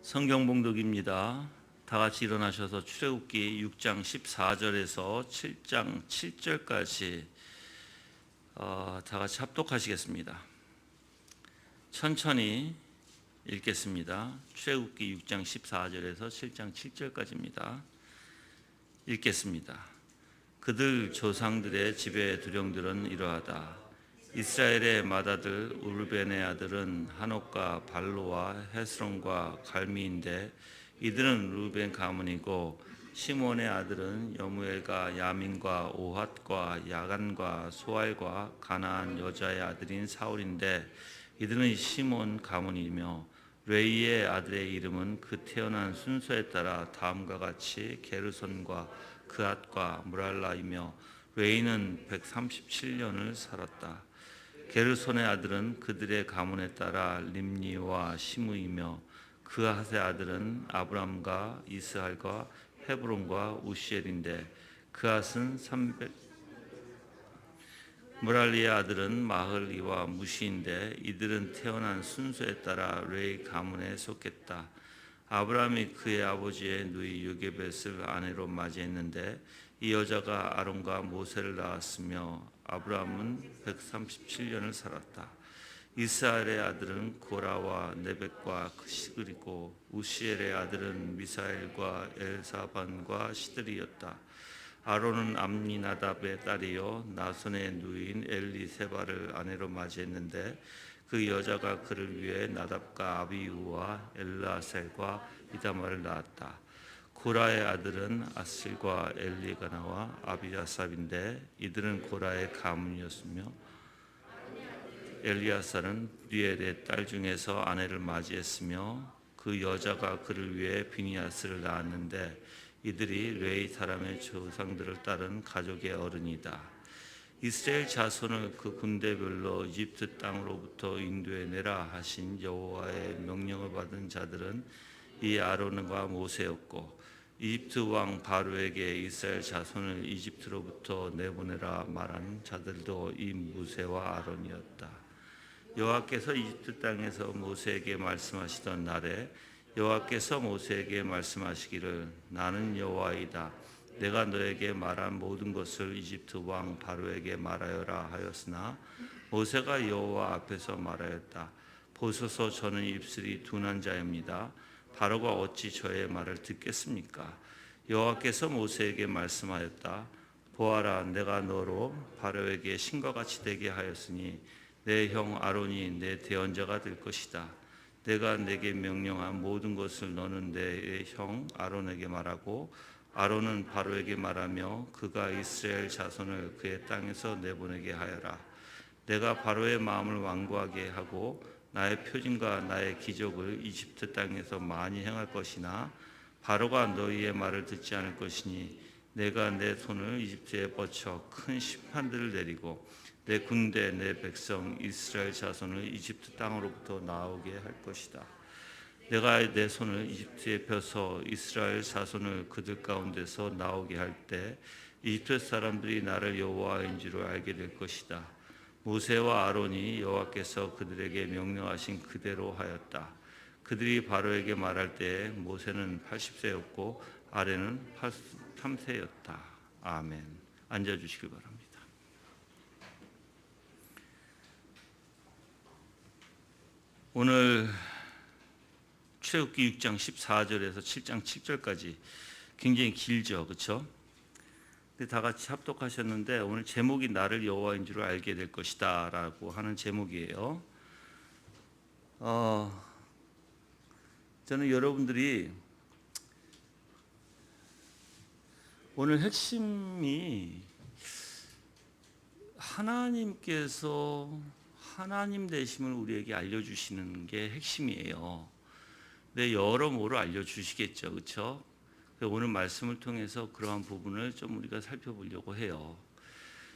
성경 봉독입니다. 다 같이 일어나셔서 출애굽기 6장 14절에서 7장 7절까지 다 같이 합독하시겠습니다. 천천히 읽겠습니다. 출애굽기 6장 14절에서 7장 7절까지입니다. 읽겠습니다. 그들 조상들의 집의 두령들은 이러하다. 이스라엘의 맏아들 울벤의 아들은 한옥과 발로와 헤스론과 갈미인데 이들은 루벤 가문이고, 시몬의 아들은 여무엘과 야민과 오핫과 야간과 소알과 가나안 여자의 아들인 사울인데 이들은 시몬 가문이며, 레이의 아들의 이름은 그 태어난 순서에 따라 다음과 같이 게르손과 그앗과 무랄라이며, 레이는 137년을 살았다. 게르손의 아들은 그들의 가문에 따라 림니와 시므이며, 그앗의 아들은 아브람과 이스할과 헤브론과 우시엘인데 그앗은 300. 무랄리의 아들은 마흘리와 무시인데 이들은 태어난 순서에 따라 레이 가문에 속했다. 아브람이 그의 아버지의 누이 요게벳을 아내로 맞이했는데 이 여자가 아론과 모세를 낳았으며 아브람은 137년을 살았다. 이스라엘의 아들은 고라와 네벡과 시그리고, 우시엘의 아들은 미사엘과 엘사반과 시드리였다. 아론은 암미나답의 딸이요 나손의 누이인 엘리세바를 아내로 맞이했는데 그 여자가 그를 위해 나답과 아비우와 엘라셀과 이다말을 낳았다. 고라의 아들은 아슬과 엘리가나와 아비아삽인데 이들은 고라의 가문이었으며, 엘리아살은 리엘의 딸 중에서 아내를 맞이했으며 그 여자가 그를 위해 비니아스를 낳았는데 이들이 레위 사람의 조상들을 따른 가족의 어른이다. 이스라엘 자손을 그 군대별로 이집트 땅으로부터 인도해내라 하신 여호와의 명령을 받은 자들은 이 아론과 모세였고, 이집트 왕 바로에게 이스라엘 자손을 이집트로부터 내보내라 말한 자들도 이 모세와 아론이었다. 여호와께서 이집트 땅에서 모세에게 말씀하시던 날에 여호와께서 모세에게 말씀하시기를, 나는 여호와이다. 내가 너에게 말한 모든 것을 이집트 왕 바로에게 말하여라 하였으나 모세가 여호와 앞에서 말하였다. 보소서, 저는 입술이 둔한 자입니다. 바로가 어찌 저의 말을 듣겠습니까? 여호와께서 모세에게 말씀하였다. 보아라, 내가 너로 바로에게 신과 같이 되게 하였으니 내 형 아론이 내 대언자가 될 것이다. 내가 내게 명령한 모든 것을 너는 내 형 아론에게 말하고, 아론은 바로에게 말하며 그가 이스라엘 자손을 그의 땅에서 내보내게 하여라. 내가 바로의 마음을 완고하게 하고 나의 표징과 나의 기적을 이집트 땅에서 많이 행할 것이나 바로가 너희의 말을 듣지 않을 것이니, 내가 내 손을 이집트에 뻗쳐 큰 심판들을 내리고 내 군대 내 백성 이스라엘 자손을 이집트 땅으로부터 나오게 할 것이다. 내가 내 손을 이집트에 펴서 이스라엘 자손을 그들 가운데서 나오게 할 때 이집트 사람들이 나를 여호와인 줄 알게 될 것이다. 모세와 아론이 여호와께서 그들에게 명령하신 그대로 하였다. 그들이 바로에게 말할 때 모세는 80세였고 아론은 83세였다. 아멘. 앉아주시기 바랍니다. 오늘 출애굽기 6장 14절에서 7장 7절까지 굉장히 길죠, 그렇죠? 다 같이 합독하셨는데 오늘 제목이 나를 여호와인 줄 알게 될 것이다라고 하는 제목이에요. 저는 여러분들이 오늘 핵심이 하나님께서 하나님 되심을 우리에게 알려주시는 게 핵심이에요. 근데 여러모로 알려주시겠죠, 그렇죠? 오늘 말씀을 통해서 그러한 부분을 좀 우리가 살펴보려고 해요.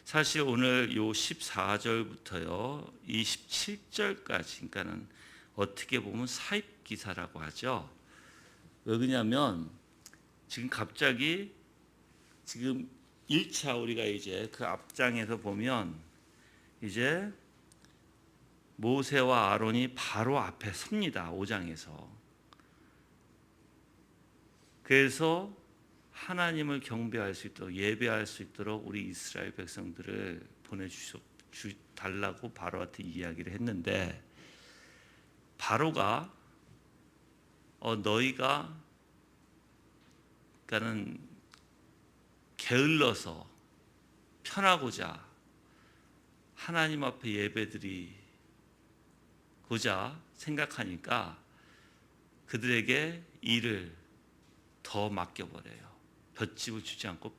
사실 오늘 요 14절부터요 27절까지, 그러니까는 어떻게 보면 사입 기사라고 하죠. 왜 그러냐면 지금 갑자기 지금 1차 우리가 이제 그 앞장에서 보면 이제 모세와 아론이 바로 앞에 섭니다. 5장에서. 그래서 하나님을 경배할 수 있도록 예배할 수 있도록 우리 이스라엘 백성들을 보내달라고 바로한테 이야기를 했는데 바로가 너희가 그러니까는 게을러서 편하고자 하나님 앞에 예배드리고자 생각하니까 그들에게 일을 더 맡겨버려요. 볏집을 주지 않고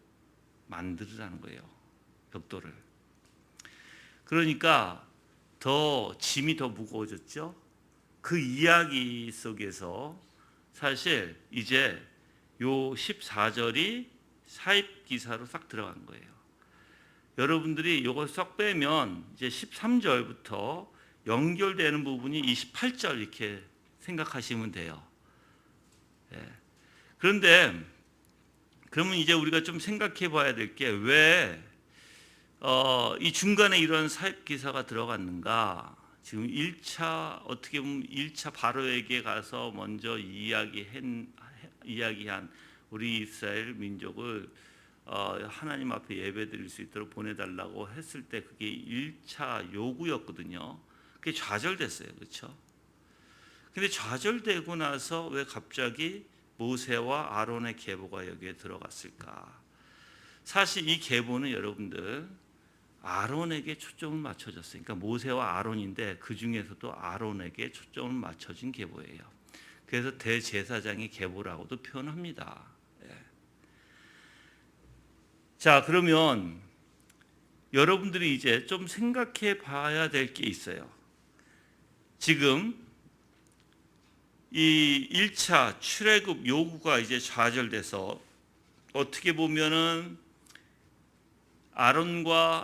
만들으라는 거예요. 벽돌을. 그러니까 더 짐이 더 무거워졌죠. 그 이야기 속에서 사실 이제 요 14절이 사입 기사로 싹 들어간 거예요. 여러분들이 이걸 싹 빼면 이제 13절부터 연결되는 부분이 28절 이렇게 생각하시면 돼요. 그런데 그러면 이제 우리가 좀 생각해 봐야 될 게 왜 이 중간에 이런 사입 기사가 들어갔는가? 지금 1차 어떻게 보면 1차 바로에게 가서 먼저 이야기한 우리 이스라엘 민족을 하나님 앞에 예배드릴 수 있도록 보내달라고 했을 때 그게 1차 요구였거든요. 그게 좌절됐어요. 그렇죠? 근데 좌절되고 나서 왜 갑자기 모세와 아론의 계보가 여기에 들어갔을까? 사실 이 계보는 여러분들 아론에게 초점을 맞춰졌어요. 그러니까 모세와 아론인데 그 중에서도 아론에게 초점을 맞춰진 계보예요. 그래서 대제사장의 계보라고도 표현합니다. 자, 그러면 여러분들이 이제 좀 생각해 봐야 될 게 있어요. 지금 이 1차 출애굽 요구가 이제 좌절돼서 어떻게 보면은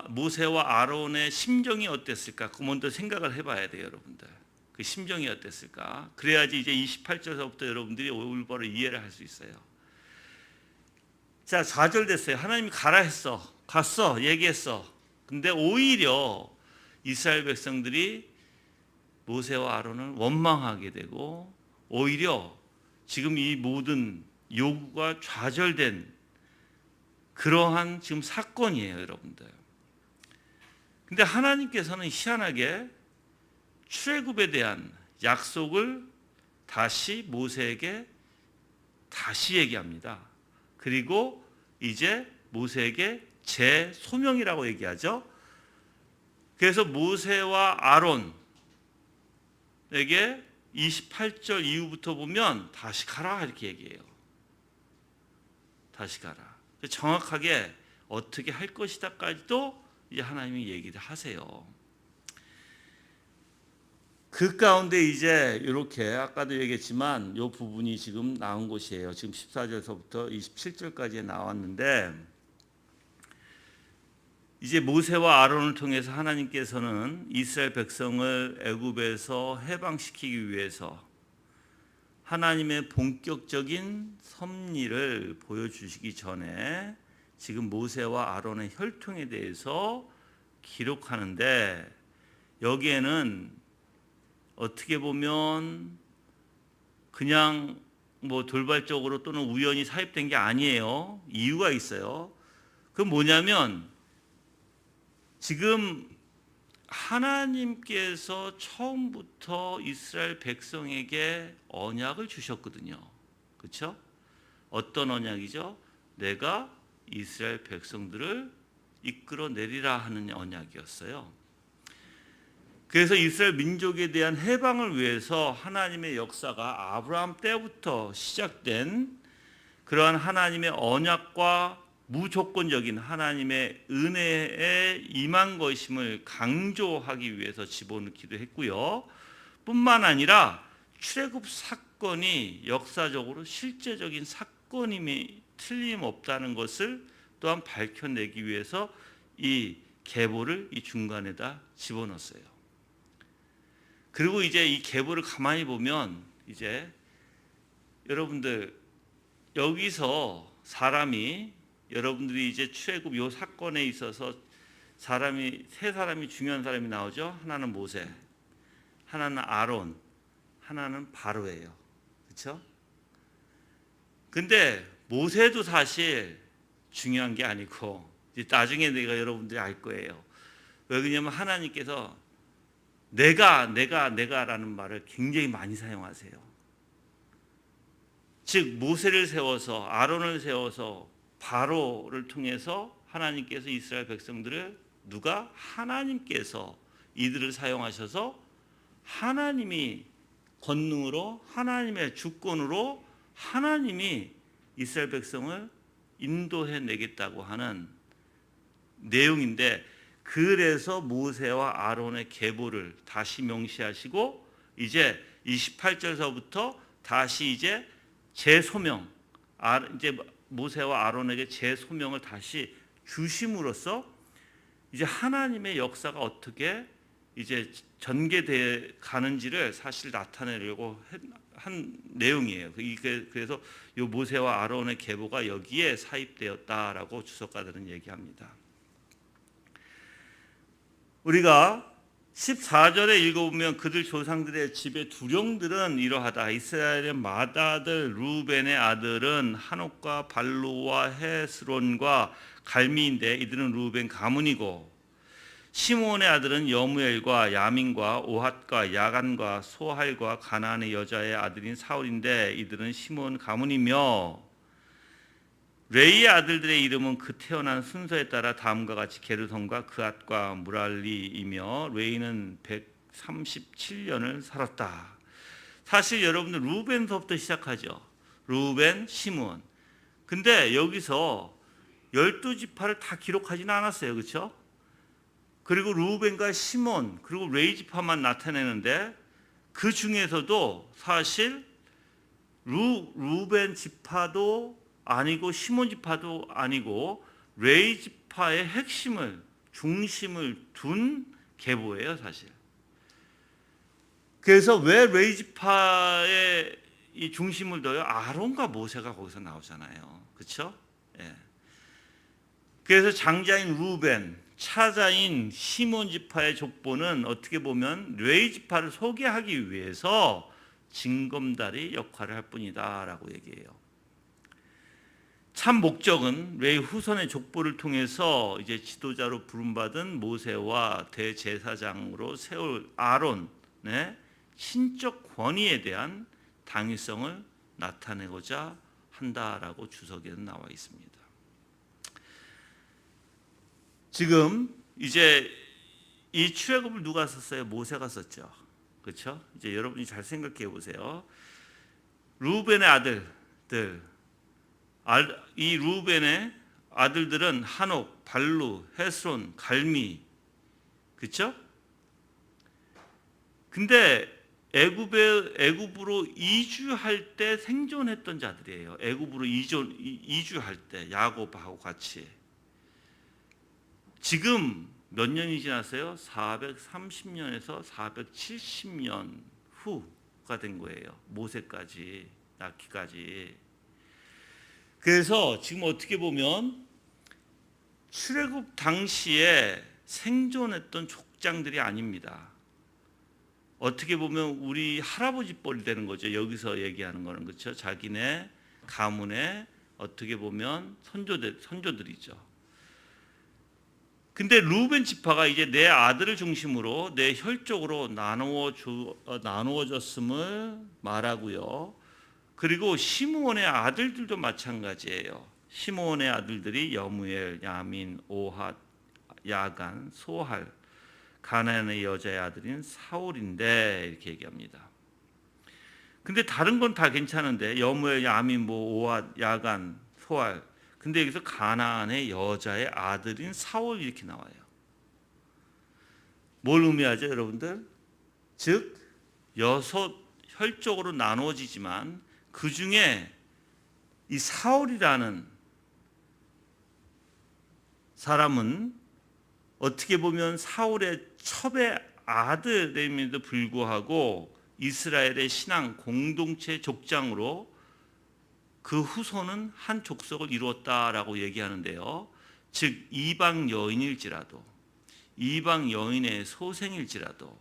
모세와 아론의 심정이 어땠을까? 그 먼저 생각을 해봐야 돼요, 여러분들. 그 심정이 어땠을까? 그래야지 이제 28절서부터 여러분들이 올바로 이해를 할 수 있어요. 자, 좌절됐어요. 하나님이 가라 했어. 갔어. 얘기했어. 근데 오히려 이스라엘 백성들이 모세와 아론을 원망하게 되고 오히려 지금 이 모든 요구가 좌절된 그러한 지금 사건이에요, 여러분들. 근데 하나님께서는 희한하게 출애굽에 대한 약속을 다시 모세에게 다시 얘기합니다. 그리고 이제 모세에게 재소명이라고 얘기하죠. 그래서 모세와 아론에게 28절 이후부터 보면 다시 가라 이렇게 얘기해요. 다시 가라. 정확하게 어떻게 할 것이다까지도 이제 하나님이 얘기를 하세요. 그 가운데 이제 이렇게 아까도 얘기했지만 이 부분이 지금 나온 것이에요. 지금 14절서부터 27절까지 나왔는데 이제 모세와 아론을 통해서 하나님께서는 이스라엘 백성을 애굽에서 해방시키기 위해서 하나님의 본격적인 섭리를 보여주시기 전에 지금 모세와 아론의 혈통에 대해서 기록하는데 여기에는 어떻게 보면 그냥 뭐 돌발적으로 또는 우연히 사입된 게 아니에요. 이유가 있어요. 그건 뭐냐면 지금 하나님께서 처음부터 이스라엘 백성에게 언약을 주셨거든요. 그렇죠? 어떤 언약이죠? 내가 이스라엘 백성들을 이끌어내리라 하는 언약이었어요. 그래서 이스라엘 민족에 대한 해방을 위해서 하나님의 역사가 아브라함 때부터 시작된 그러한 하나님의 언약과 무조건적인 하나님의 은혜에 임한 것임을 강조하기 위해서 집어넣기도 했고요. 뿐만 아니라 출애굽 사건이 역사적으로 실제적인 사건임이 틀림없다는 것을 또한 밝혀내기 위해서 이 계보를 이 중간에다 집어넣었어요. 그리고 이제 이 계보를 가만히 보면 이제 여러분들 여기서 사람이 여러분들이 이제 출애굽 요 사건에 있어서 세 사람이 중요한 사람이 나오죠. 하나는 모세, 하나는 아론, 하나는 바로예요. 그렇죠? 근데 모세도 사실 중요한 게 아니고 이제 나중에 내가 여러분들이 알 거예요. 왜 그러냐면 하나님께서 내가라는 말을 굉장히 많이 사용하세요. 즉 모세를 세워서 아론을 세워서 바로를 통해서 하나님께서 이스라엘 백성들을 하나님께서 이들을 사용하셔서 하나님이 권능으로 하나님의 주권으로 하나님이 이스라엘 백성을 인도해 내겠다고 하는 내용인데, 그래서 모세와 아론의 계보를 다시 명시하시고 이제 28절서부터 다시 이제 재소명, 이제 모세와 아론에게 재소명을 다시 주심으로써 이제 하나님의 역사가 어떻게 이제 전개돼 가는지를 사실 나타내려고 한 내용이에요. 그래서 이 모세와 아론의 계보가 여기에 사입되었다라고 주석가들은 얘기합니다. 우리가 14절에 읽어보면 그들 조상들의 집의 두령들은 이러하다. 이스라엘의 맏아들 루벤의 아들은 한옥과 발루와 헤스론과 갈미인데 이들은 루벤 가문이고, 시므온의 아들은 여무엘과 야민과 오핫과 야간과 소할과 가나안의 여자의 아들인 사울인데 이들은 시므온 가문이며, 레이의 아들들의 이름은 그 태어난 순서에 따라 다음과 같이 게르손과 그앗과 무랄리이며 레이는 137년을 살았다. 사실 여러분들 루벤서부터 시작하죠. 루벤, 시므온. 근데 여기서 12지파를 다 기록하지는 않았어요. 그렇죠? 그리고 루벤과 시므온 그리고 레이 지파만 나타내는데, 그 중에서도 사실 루벤 지파도 아니고 시몬 지파도 아니고 레이 지파의 중심을 둔 계보예요, 사실. 그래서 왜 레이 지파의 이 중심을 둬요? 아론과 모세가 거기서 나오잖아요, 그렇죠? 예. 그래서 장자인 루벤, 차자인 시몬 지파의 족보는 어떻게 보면 레이 지파를 소개하기 위해서 징검다리 역할을 할 뿐이다라고 얘기해요. 참 목적은 레위 후손의 족보를 통해서 이제 지도자로 부름받은 모세와 대제사장으로 세울 아론의 신적 권위에 대한 당위성을 나타내고자 한다라고 주석에는 나와 있습니다. 지금 이제 이 출애굽을 누가 썼어요? 모세가 썼죠. 그렇죠? 이제 여러분이 잘 생각해 보세요. 루벤의 아들들, 이 루벤의 아들들은 한옥, 발루, 헤스론, 갈미, 그렇죠? 근데 애굽으로 이주할 때 생존했던 자들이에요. 애굽으로 이주할 때 야곱하고 같이. 지금 몇 년이 지났어요? 430년에서 470년 후가 된 거예요. 모세까지 낳기까지. 그래서 지금 어떻게 보면 출애굽 당시에 생존했던 족장들이 아닙니다. 어떻게 보면 우리 할아버지 뻘이 되는 거죠. 여기서 얘기하는 거는, 그렇죠? 자기네 가문의 어떻게 보면 선조들이죠. 근데 루벤 지파가 이제 내 아들을 중심으로 내 혈족으로 나누어졌음을 말하고요. 그리고 시므온의 아들들도 마찬가지예요. 시므온의 아들들이 여무엘, 야민, 오핫, 야간, 소할, 가나안의 여자의 아들인 사울인데 이렇게 얘기합니다. 근데 다른 건 다 괜찮은데 여무엘, 야민, 오핫, 야간, 소할, 근데 여기서 가나안의 여자의 아들인 사울 이렇게 나와요. 뭘 의미하죠, 여러분들? 즉 6 혈족으로 나누어지지만 그 중에 이 사울이라는 사람은 어떻게 보면 사울의 첩의 아들임에도 불구하고 이스라엘의 신앙 공동체 족장으로 그 후손은 한 족속을 이루었다라고 얘기하는데요. 즉 이방 여인의 소생일지라도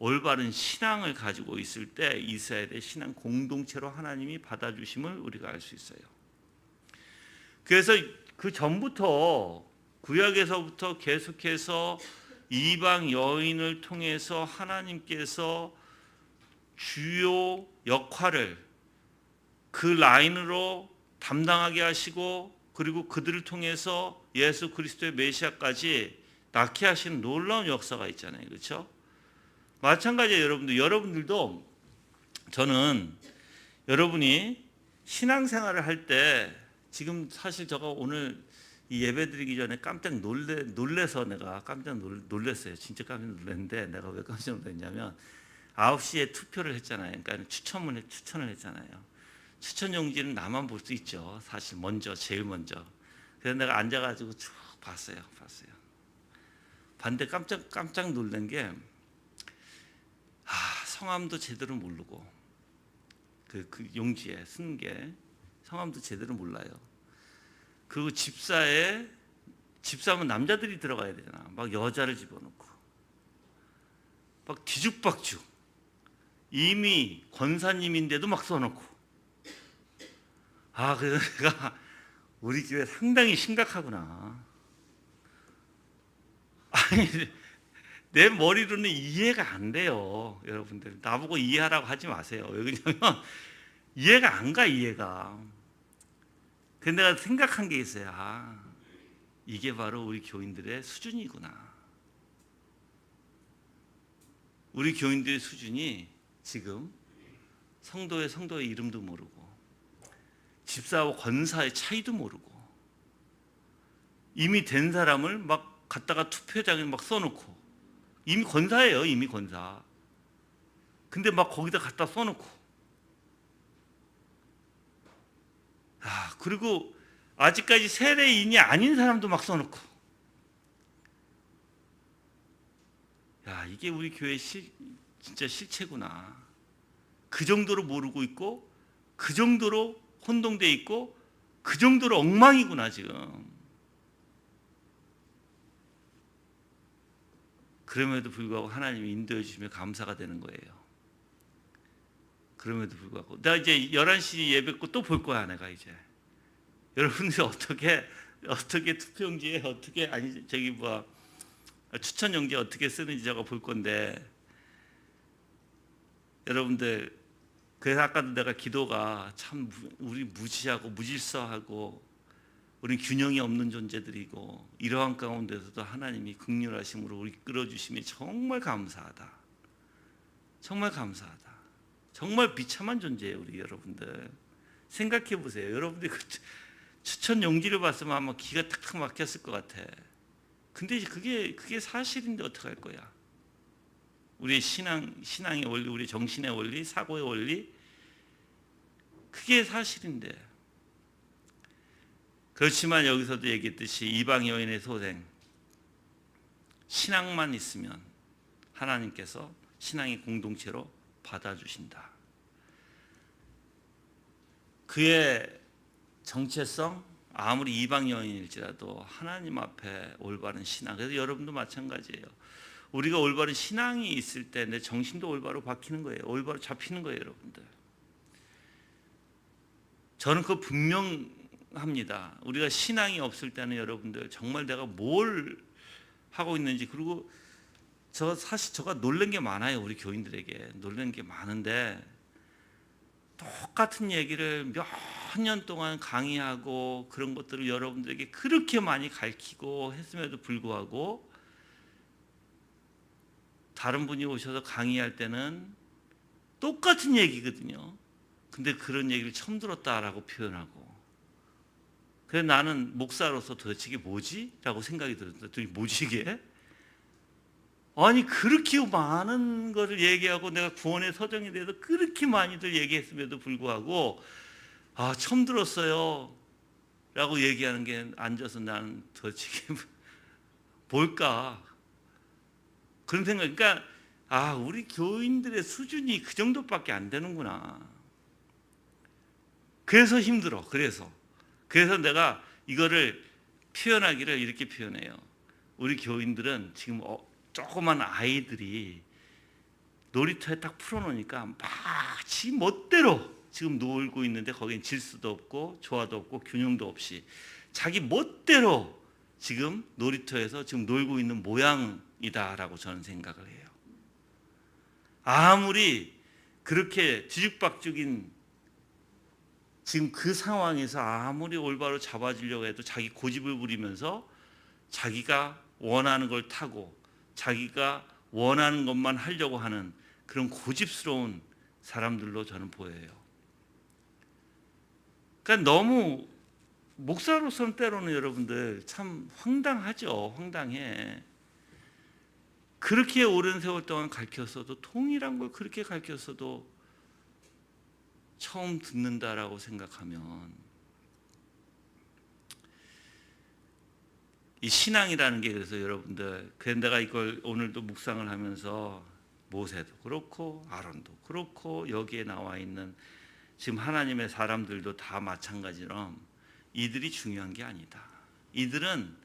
올바른 신앙을 가지고 있을 때 이스라엘의 신앙 공동체로 하나님이 받아주심을 우리가 알 수 있어요. 그래서 그 전부터 구약에서부터 계속해서 이방 여인을 통해서 하나님께서 주요 역할을 그 라인으로 담당하게 하시고 그리고 그들을 통해서 예수 그리스도의 메시아까지 낳게 하시는 놀라운 역사가 있잖아요. 그렇죠? 마찬가지예요. 여러분들도 저는 여러분이 신앙생활을 할 때 지금 사실 제가 오늘 이 예배 드리기 전에 깜짝 놀래서 내가 깜짝 놀랐어요. 진짜 깜짝 놀랐는데 내가 왜 깜짝 놀랐냐면 9시에 투표를 했잖아요. 그러니까 추천을 했잖아요. 추천 용지는 나만 볼 수 있죠. 사실 제일 먼저. 그래서 내가 앉아가지고 쭉 봤어요. 봤는데 깜짝 놀란 게 성함도 제대로 모르고 그 용지에 쓴 게 성함도 제대로 몰라요. 그리고 집사면 남자들이 들어가야 되잖아. 막 여자를 집어넣고 막 뒤죽박죽 이미 권사님인데도 막 써놓고 그래서 내가 우리 교회 상당히 심각하구나. 아니 내 머리로는 이해가 안 돼요. 여러분들 나보고 이해하라고 하지 마세요. 왜 그러냐면 이해가 안 가. 근데 내가 생각한 게 있어요. 이게 바로 우리 교인들의 수준이구나. 우리 교인들의 수준이 지금 성도의 이름도 모르고 집사와 권사의 차이도 모르고 이미 된 사람을 막 갖다가 투표장에 막 써놓고 이미 권사예요. 이미 권사. 근데 막 거기다 갖다 써놓고 그리고 아직까지 세례인이 아닌 사람도 막 써놓고 이게 우리 교회의 진짜 실체구나. 그 정도로 모르고 있고 그 정도로 혼동돼 있고 그 정도로 엉망이구나 지금. 그럼에도 불구하고 하나님이 인도해 주시면 감사가 되는 거예요. 그럼에도 불구하고 내가 이제 11시 예배 또 볼 거야. 내가 이제 여러분들이 어떻게 투표용지에 추천용지에 어떻게 쓰는지 제가 볼 건데 여러분들 그래서 아까도 내가 기도가 참 우리 무지하고 무질서하고 우리 균형이 없는 존재들이고 이러한 가운데서도 하나님이 긍휼하심으로 우리 끌어주심이 정말 감사하다. 정말 감사하다. 정말 비참한 존재예요. 우리 여러분들 생각해 보세요. 여러분들이 그 추천 용지를 봤으면 아마 기가 탁탁 막혔을 것 같아. 근데 이제 그게 사실인데 어떡할 거야. 우리의 신앙의 원리, 우리 정신의 원리, 사고의 원리 그게 사실인데. 그렇지만 여기서도 얘기했듯이 이방 여인의 소생 신앙만 있으면 하나님께서 신앙의 공동체로 받아주신다. 그의 정체성 아무리 이방 여인일지라도 하나님 앞에 올바른 신앙. 그래서 여러분도 마찬가지예요. 우리가 올바른 신앙이 있을 때 내 정신도 올바로 박히는 거예요. 올바로 잡히는 거예요. 여러분들 저는 그거 분명합니다. 우리가 신앙이 없을 때는 여러분들 정말 내가 뭘 하고 있는지. 그리고 사실 제가 놀란 게 많아요. 우리 교인들에게 놀란 게 많은데 똑같은 얘기를 몇 년 동안 강의하고 그런 것들을 여러분들에게 그렇게 많이 가르치고 했음에도 불구하고 다른 분이 오셔서 강의할 때는 똑같은 얘기거든요. 근데 그런 얘기를 처음 들었다라고 표현하고 그래서 나는 목사로서 도대체 이게 뭐지? 라고 생각이 들었더니 뭐지 이게? 아니 그렇게 많은 거를 얘기하고 내가 구원의 서정에 대해서 그렇게 많이들 얘기했음에도 불구하고 처음 들었어요 라고 얘기하는 게 앉아서 나는 도대체 이게 뭘까? 그런 생각. 그러니까 우리 교인들의 수준이 그 정도밖에 안 되는구나. 그래서 힘들어. 그래서 내가 이거를 표현하기를 이렇게 표현해요. 우리 교인들은 지금 조그만 아이들이 놀이터에 딱 풀어놓으니까 막 지 멋대로 지금 놀고 있는데 거긴 질서도 없고 조화도 없고 균형도 없이 자기 멋대로 지금 놀이터에서 지금 놀고 있는 모양이다라고 저는 생각을 해요. 아무리 그렇게 뒤죽박죽인 지금 그 상황에서 아무리 올바로 잡아주려고 해도 자기 고집을 부리면서 자기가 원하는 걸 타고 자기가 원하는 것만 하려고 하는 그런 고집스러운 사람들로 저는 보여요. 그러니까 너무 목사로서는 때로는 여러분들 참 황당하죠. 황당해. 그렇게 오랜 세월 동안 가르쳤어도 통일한 걸 그렇게 가르쳤어도 처음 듣는다라고 생각하면 이 신앙이라는 게 그래서 여러분들 그래서 내가 이걸 오늘도 묵상을 하면서 모세도 그렇고 아론도 그렇고 여기에 나와 있는 지금 하나님의 사람들도 다 마찬가지로 이들이 중요한 게 아니다. 이들은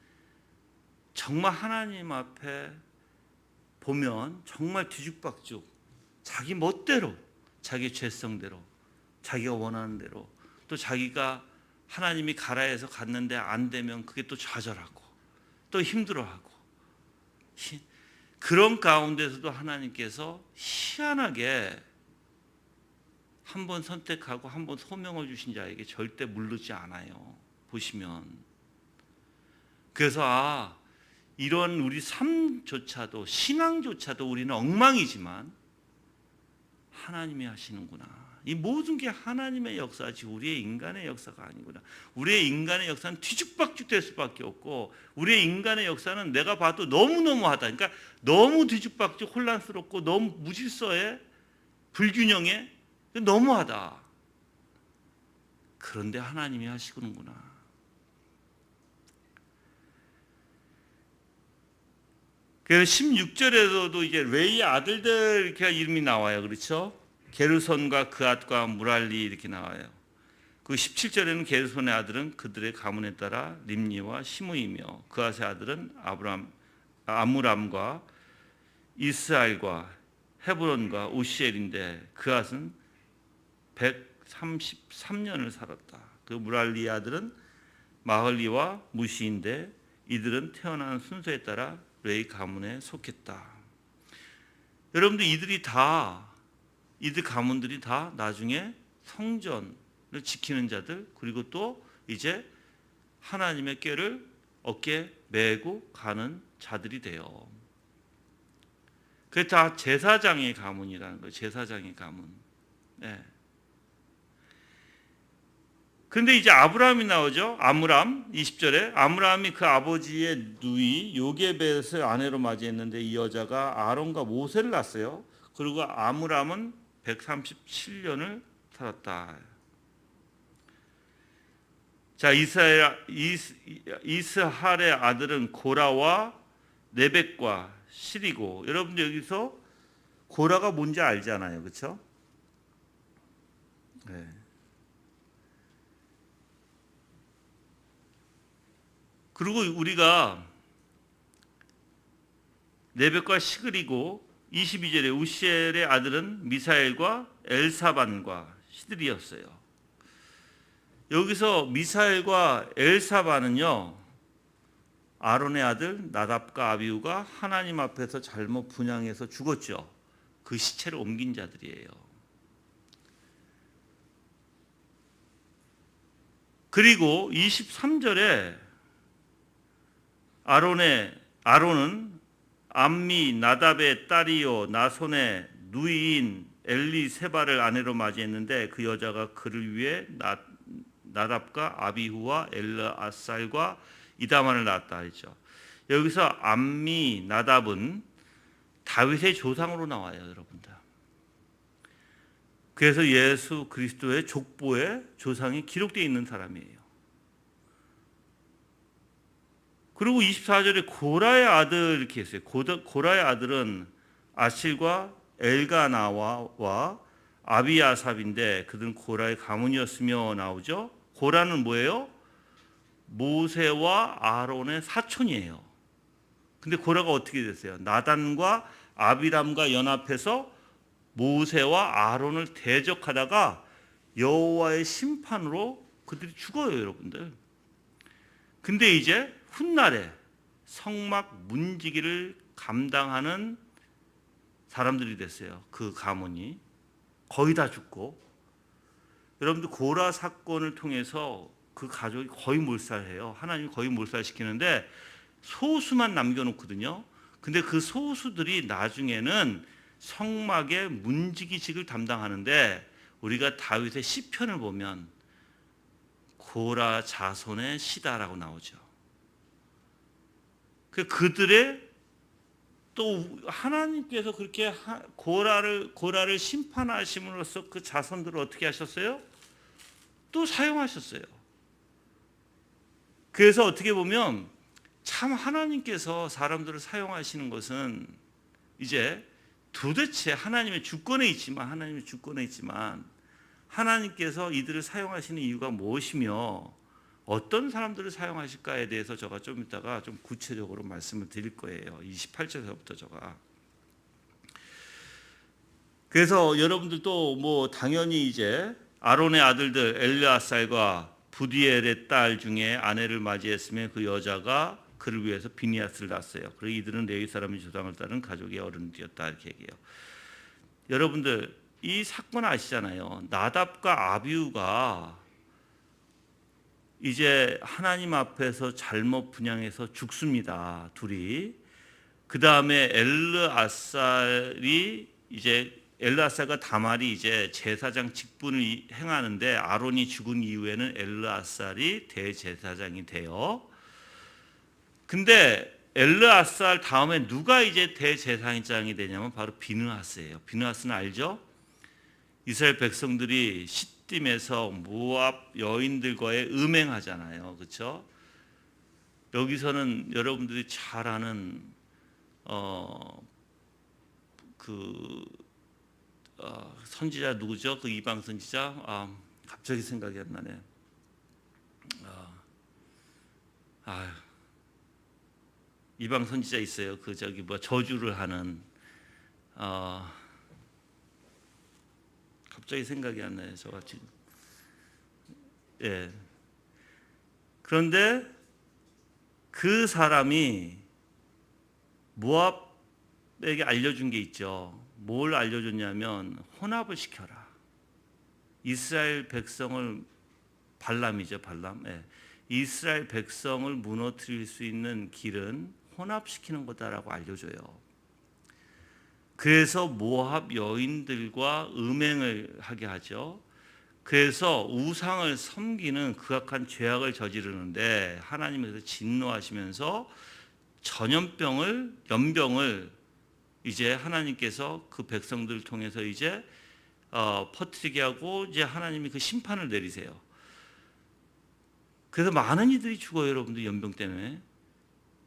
정말 하나님 앞에 보면 정말 뒤죽박죽 자기 멋대로 자기 죄성대로 자기가 원하는 대로 또 자기가 하나님이 가라 해서 갔는데 안 되면 그게 또 좌절하고 또 힘들어하고 그런 가운데서도 하나님께서 희한하게 한 번 선택하고 한 번 소명을 주신 자에게 절대 물르지 않아요. 보시면 그래서 이런 우리 삶조차도 신앙조차도 우리는 엉망이지만 하나님이 하시는구나. 이 모든 게 하나님의 역사지 우리의 인간의 역사가 아니구나. 우리의 인간의 역사는 뒤죽박죽 될 수밖에 없고 우리의 인간의 역사는 내가 봐도 너무너무하다. 그러니까 너무 뒤죽박죽 혼란스럽고 너무 무질서해 불균형해 너무하다. 그런데 하나님이 하시는구나. 그래서 16절에서도 이제 레이의 아들들 이렇게 이름이 나와요. 그렇죠? 게르손과 그앗과 무랄리 이렇게 나와요. 그 17절에는 게르손의 아들은 그들의 가문에 따라 림니와 시므이며 그앗의 아들은 아므람과 이스라엘과 헤브론과 우시엘인데 그앗은 133년을 살았다. 그 무랄리의 아들은 마흘리와 무시인데 이들은 태어난 순서에 따라 레이 가문에 속했다. 여러분들 이들 가문들이 다 나중에 성전을 지키는 자들 그리고 또 이제 하나님의 꾀를 어깨에 메고 가는 자들이 돼요. 그게 다 제사장의 가문이라는 거예요. 제사장의 가문. 네. 근데 이제 아브라함이 나오죠. 아므람 20절에 아므람이 그 아버지의 누이 요게벳을 아내로 맞이했는데 이 여자가 아론과 모세를 낳았어요. 그리고 아므람은 137년을 살았다. 자, 이스할의 아들은 고라와 네벡과 실이고 여러분들 여기서 고라가 뭔지 알잖아요. 그렇죠? 네. 그리고 우리가 네벡과 시글이고 22절에 우시엘의 아들은 미사엘과 엘사반과 시들이었어요. 여기서 미사엘과 엘사반은요 아론의 아들 나답과 아비후가 하나님 앞에서 잘못 분향해서 죽었죠. 그 시체를 옮긴 자들이에요. 그리고 23절에 아론은 암미 나답의 딸이요 나손의 누이인 엘리세바를 아내로 맞이했는데 그 여자가 그를 위해 나답과 아비후와 엘르아살과 이다만을 낳았다 했죠. 여기서 암미 나답은 다윗의 조상으로 나와요, 여러분들. 그래서 예수 그리스도의 족보에 조상이 기록되어 있는 사람이에요. 그리고 24절에 고라의 아들 이렇게 했어요. 고라의 아들은 아실과 엘가나와 아비아삽인데 그들은 고라의 가문이었으며 나오죠. 고라는 뭐예요? 모세와 아론의 사촌이에요. 근데 고라가 어떻게 됐어요? 나단과 아비람과 연합해서 모세와 아론을 대적하다가 여호와의 심판으로 그들이 죽어요, 여러분들. 근데 이제 훗날에 성막 문지기를 감당하는 사람들이 됐어요. 그 가문이 거의 다 죽고, 여러분들 고라 사건을 통해서 그 가족이 거의 몰살해요. 하나님이 거의 몰살시키는데 소수만 남겨놓거든요. 근데 그 소수들이 나중에는 성막의 문지기직을 담당하는데, 우리가 다윗의 시편을 보면 고라 자손의 시다라고 나오죠. 그들의 또 하나님께서 그렇게 고라를 심판하심으로써 그 자손들을 어떻게 하셨어요? 또 사용하셨어요. 그래서 어떻게 보면 참 하나님께서 사람들을 사용하시는 것은 이제 도대체 하나님의 주권에 있지만 하나님께서 이들을 사용하시는 이유가 무엇이며 어떤 사람들을 사용하실까에 대해서 제가 좀 이따가 좀 구체적으로 말씀을 드릴 거예요. 28절부터 제가. 그래서 여러분들도 뭐 당연히 이제 아론의 아들들 엘르아살과 부디엘의 딸 중에 아내를 맞이했으며 그 여자가 그를 위해서 비니아스를 낳았어요. 그리고 이들은 레위 사람의 조상을 따른 가족의 어른이 되었다, 이렇게 얘기해요. 여러분들 이 사건 아시잖아요. 나답과 아비후가 이제 하나님 앞에서 잘못 분향해서 죽습니다, 둘이. 그 다음에 엘르아살과 다말이 이제 제사장 직분을 행하는데, 아론이 죽은 이후에는 엘르아살이 대제사장이 돼요. 근데 엘르아살 다음에 누가 이제 대제사장이 되냐면 바로 비느하스예요. 비느하스는 알죠? 이스라엘 백성들이 시딤에서 모압 여인들과의 음행하잖아요, 그렇죠? 여기서는 여러분들이 잘 아는 선지자 누구죠? 그 이방 선지자, 갑자기 생각이 안 나네. 이방 선지자 있어요. 그 저주를 하는, 갑자기 생각이 안 나요, 저가 지금. 예. 그런데 그 사람이 모압에게 알려준 게 있죠. 뭘 알려줬냐면 혼합을 시켜라. 이스라엘 백성을, 발람이죠, 발람. 예. 이스라엘 백성을 무너뜨릴 수 있는 길은 혼합시키는 거다라고 알려줘요. 그래서 모압 여인들과 음행을 하게 하죠. 그래서 우상을 섬기는 극악한 죄악을 저지르는데 하나님께서 진노하시면서 연병을 이제 하나님께서 그 백성들을 통해서 이제 퍼뜨리게 하고, 이제 하나님이 그 심판을 내리세요. 그래서 많은 이들이 죽어요, 여러분들, 연병 때문에.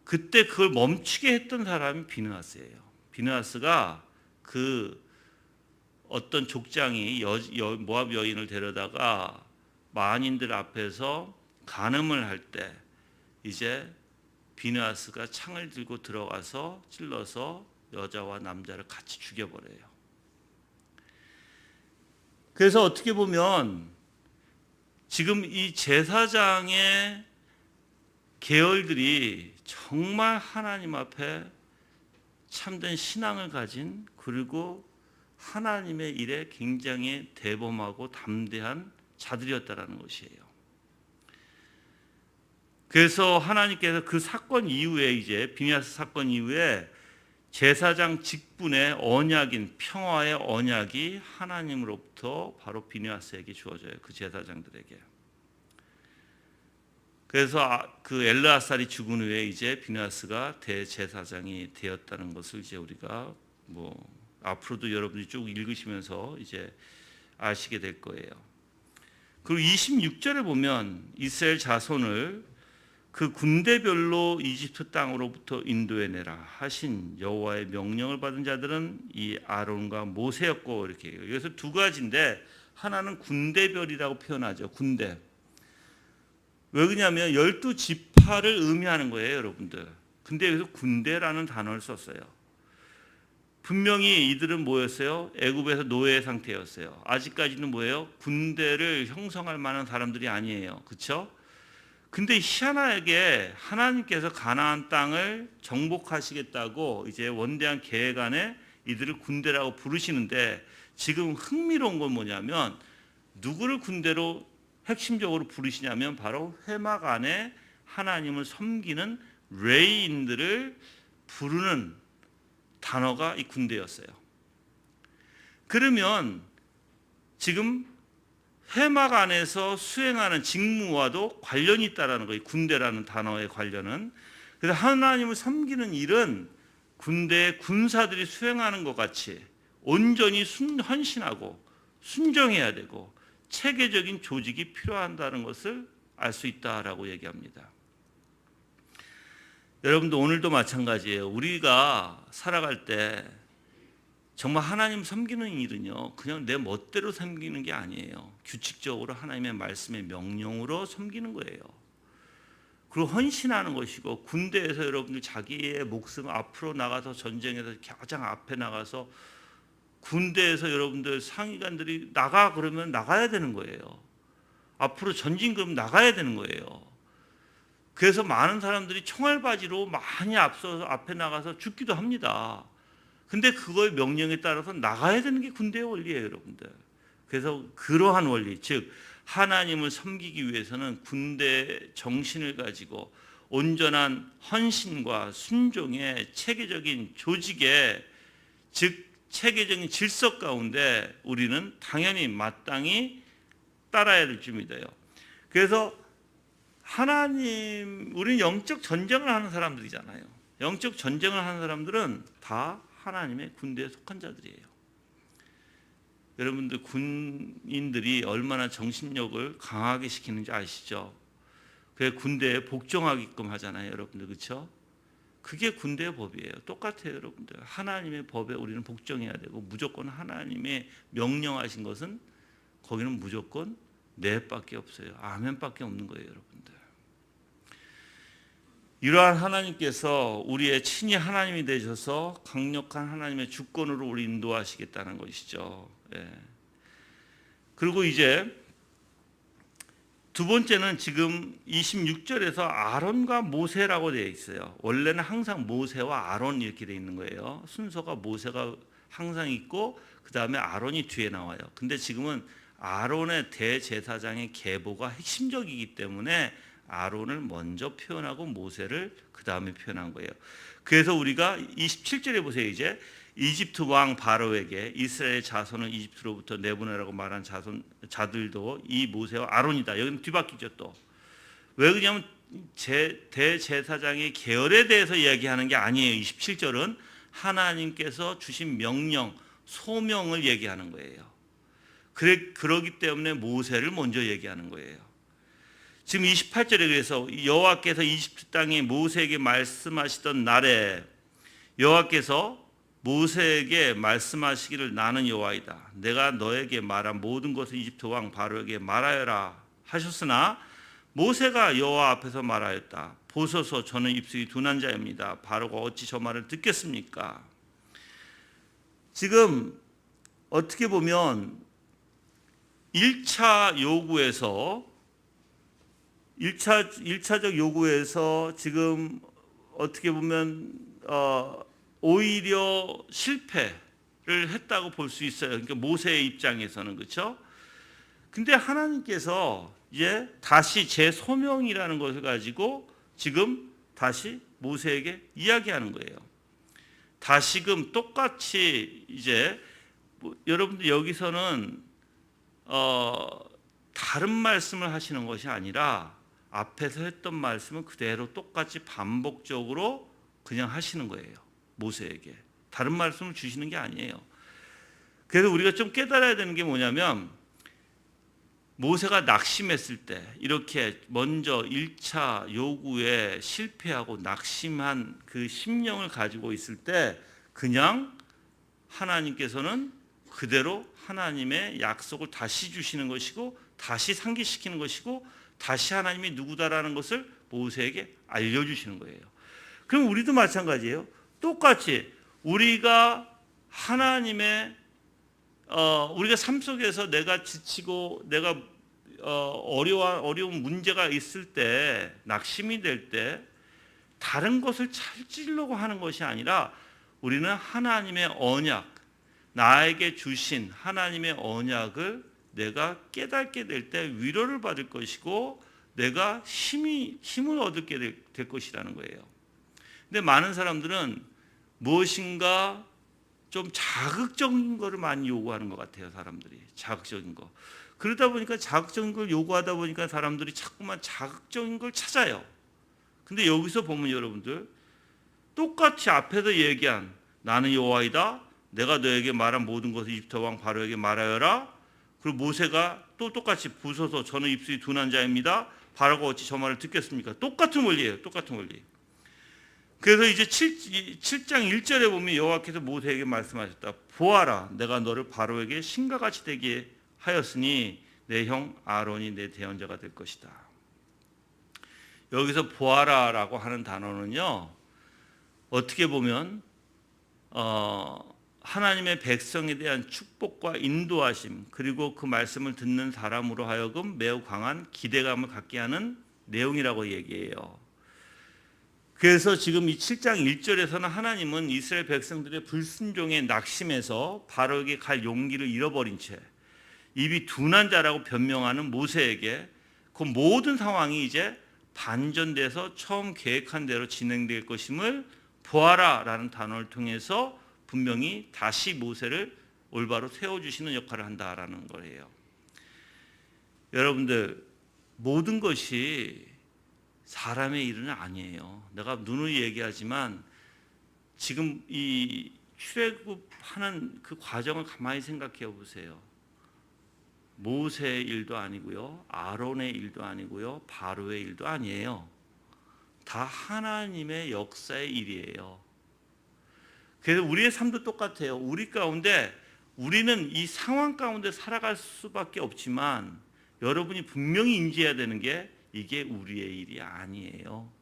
그때 그걸 멈추게 했던 사람이 비느하스예요. 비느하스가 그 어떤 족장이 모압 여인을 데려다가 만인들 앞에서 간음을 할 때 이제 비느하스가 창을 들고 들어가서 찔러서 여자와 남자를 같이 죽여버려요. 그래서 어떻게 보면 지금 이 제사장의 계열들이 정말 하나님 앞에 참된 신앙을 가진, 그리고 하나님의 일에 굉장히 대범하고 담대한 자들이었다라는 것이에요. 그래서 하나님께서 그 사건 이후에, 이제 비느하스 사건 이후에 제사장 직분의 언약인 평화의 언약이 하나님으로부터 바로 비느하스에게 주어져요. 그 제사장들에게. 그래서 그 엘르아살이 죽은 후에 이제 비느하스가 대제사장이 되었다는 것을 이제 우리가 앞으로도 여러분들이 쭉 읽으시면서 이제 아시게 될 거예요. 그리고 26절에 보면 이스라엘 자손을 그 군대별로 이집트 땅으로부터 인도해내라 하신 여호와의 명령을 받은 자들은 이 아론과 모세였고, 이렇게 해요. 여기서 두 가지인데, 하나는 군대별이라고 표현하죠. 군대. 왜 그러냐면 12지파를 의미하는 거예요, 여러분들. 근데 여기서 군대라는 단어를 썼어요. 분명히 이들은 뭐였어요? 애굽에서 노예 상태였어요. 아직까지는 뭐예요? 군대를 형성할 만한 사람들이 아니에요. 그렇죠? 근데 희한하게 하나님께서 가나안 땅을 정복하시겠다고 이제 원대한 계획 안에 이들을 군대라고 부르시는데, 지금 흥미로운 건 뭐냐면 누구를 군대로 핵심적으로 부르시냐면 바로 회막 안에 하나님을 섬기는 레위인들을 부르는 단어가 이 군대였어요. 그러면 지금 회막 안에서 수행하는 직무와도 관련이 있다라는 거예요. 군대라는 단어의 관련은. 그래서 하나님을 섬기는 일은 군대의 군사들이 수행하는 것 같이 온전히 헌신하고 순종해야 되고 체계적인 조직이 필요한다는 것을 알 수 있다라고 얘기합니다. 여러분도 오늘도 마찬가지예요. 우리가 살아갈 때 정말 하나님 섬기는 일은요, 그냥 내 멋대로 섬기는 게 아니에요. 규칙적으로 하나님의 말씀의 명령으로 섬기는 거예요. 그리고 헌신하는 것이고, 군대에서 여러분들 자기의 목숨 앞으로 나가서 전쟁에서 가장 앞에 나가서 군대에서 여러분들 상위관들이 나가 그러면 나가야 되는 거예요. 앞으로 전진 그러면 나가야 되는 거예요. 그래서 많은 사람들이 총알바지로 많이 앞서서 앞에 나가서 죽기도 합니다. 근데 그거의 명령에 따라서 나가야 되는 게 군대의 원리예요, 여러분들. 그래서 그러한 원리, 즉 하나님을 섬기기 위해서는 군대 정신을 가지고 온전한 헌신과 순종의 체계적인 조직의, 즉 체계적인 질서 가운데 우리는 당연히 마땅히 따라야 될 줄 믿어요. 그래서 우리는 영적 전쟁을 하는 사람들이잖아요. 영적 전쟁을 하는 사람들은 다 하나님의 군대에 속한 자들이에요. 여러분들 군인들이 얼마나 정신력을 강하게 시키는지 아시죠? 그게 군대에 복종하게끔 하잖아요, 여러분들. 그렇죠? 그게 군대의 법이에요. 똑같아요, 여러분들. 하나님의 법에 우리는 복종해야 되고, 무조건 하나님의 명령하신 것은 거기는 무조건 네밖에 없어요. 아멘밖에 없는 거예요, 여러분들. 이러한 하나님께서 우리의 친히 하나님이 되셔서 강력한 하나님의 주권으로 우리 인도하시겠다는 것이죠. 예. 그리고 이제 두 번째는 지금 26절에서 아론과 모세라고 되어 있어요. 원래는 항상 모세와 아론 이렇게 되어 있는 거예요. 순서가 모세가 항상 있고 그 다음에 아론이 뒤에 나와요. 근데 지금은 아론의 대제사장의 계보가 핵심적이기 때문에 아론을 먼저 표현하고 모세를 그 다음에 표현한 거예요. 그래서 우리가 27절에 보세요. 이제 이집트 왕 바로에게 이스라엘 자손을 이집트로부터 내보내라고 말한 자들도 이 모세와 아론이다. 여기는 뒤바뀌죠 또. 왜 그러냐면 대제사장의 계열에 대해서 이야기하는 게 아니에요. 27절은 하나님께서 주신 명령, 소명을 얘기하는 거예요. 그러기 때문에 모세를 먼저 얘기하는 거예요. 지금 28절에 그래서 여호와께서 이집트 땅에 모세에게 말씀하시던 날에 여호와께서 모세에게 말씀하시기를 나는 여호와이다. 내가 너에게 말한 모든 것을 이집트 왕 바로에게 말하여라 하셨으나 모세가 여호와 앞에서 말하였다. 보소서 저는 입술이 둔한 자입니다. 바로가 어찌 저 말을 듣겠습니까? 지금 어떻게 보면 1차 요구에서 1차적 요구에서 지금 어떻게 보면 오히려 실패를 했다고 볼 수 있어요. 그러니까 모세의 입장에서는. 그렇죠? 근데 하나님께서 이제 다시 제 소명이라는 것을 가지고 지금 다시 모세에게 이야기하는 거예요. 다시금 똑같이 이제 여러분들 여기서는 다른 말씀을 하시는 것이 아니라 앞에서 했던 말씀을 그대로 똑같이 반복적으로 그냥 하시는 거예요. 모세에게. 다른 말씀을 주시는 게 아니에요. 그래서 우리가 좀 깨달아야 되는 게 뭐냐면 모세가 낙심했을 때 이렇게 먼저 1차 요구에 실패하고 낙심한 그 심령을 가지고 있을 때 그냥 하나님께서는 그대로 하나님의 약속을 다시 주시는 것이고 다시 상기시키는 것이고 다시 하나님이 누구다라는 것을 모세에게 알려주시는 거예요. 그럼 우리도 마찬가지예요. 똑같이 우리가 하나님의 우리가 삶 속에서 내가 지치고 내가 어려운 문제가 있을 때, 낙심이 될 때 다른 것을 찾으려고 하는 것이 아니라 우리는 하나님의 언약, 나에게 주신 하나님의 언약을 내가 깨닫게 될 때 위로를 받을 것이고 내가 힘을 얻게 될 것이라는 거예요. 근데 많은 사람들은 무엇인가 좀 자극적인 거를 많이 요구하는 것 같아요. 사람들이 자극적인 거. 그러다 보니까 자극적인 걸 요구하다 보니까 사람들이 자꾸만 자극적인 걸 찾아요. 근데 여기서 보면 여러분들 똑같이 앞에서 얘기한 나는 여호와이다, 내가 너에게 말한 모든 것을 이집트 왕 바로에게 말하여라. 그리고 모세가 또 똑같이 부서서 저는 입술이 둔한 자입니다, 바로가 어찌 저 말을 듣겠습니까? 똑같은 원리예요. 똑같은 원리. 그래서 이제 7장 1절에 보면 여호와께서 모세에게 말씀하셨다. 보아라, 내가 너를 바로에게 신과 같이 되게 하였으니 내 형 아론이 내 대언자가 될 것이다. 여기서 보아라라고 하는 단어는요, 어떻게 보면 하나님의 백성에 대한 축복과 인도하심, 그리고 그 말씀을 듣는 사람으로 하여금 매우 강한 기대감을 갖게 하는 내용이라고 얘기해요. 그래서 지금 이 7장 1절에서는 하나님은 이스라엘 백성들의 불순종에 낙심해서 바로에게 갈 용기를 잃어버린 채 입이 둔한 자라고 변명하는 모세에게 그 모든 상황이 이제 반전돼서 처음 계획한 대로 진행될 것임을 보아라라는 단어를 통해서 분명히 다시 모세를 올바로 세워주시는 역할을 한다라는 거예요. 여러분들, 모든 것이 사람의 일은 아니에요. 내가 누누이 얘기하지만 지금 이 출애굽하는 그 과정을 가만히 생각해 보세요. 모세의 일도 아니고요, 아론의 일도 아니고요, 바로의 일도 아니에요. 다 하나님의 역사의 일이에요. 그래서 우리의 삶도 똑같아요. 우리 가운데 우리는 이 상황 가운데 살아갈 수밖에 없지만 여러분이 분명히 인지해야 되는 게 이게 우리의 일이 아니에요.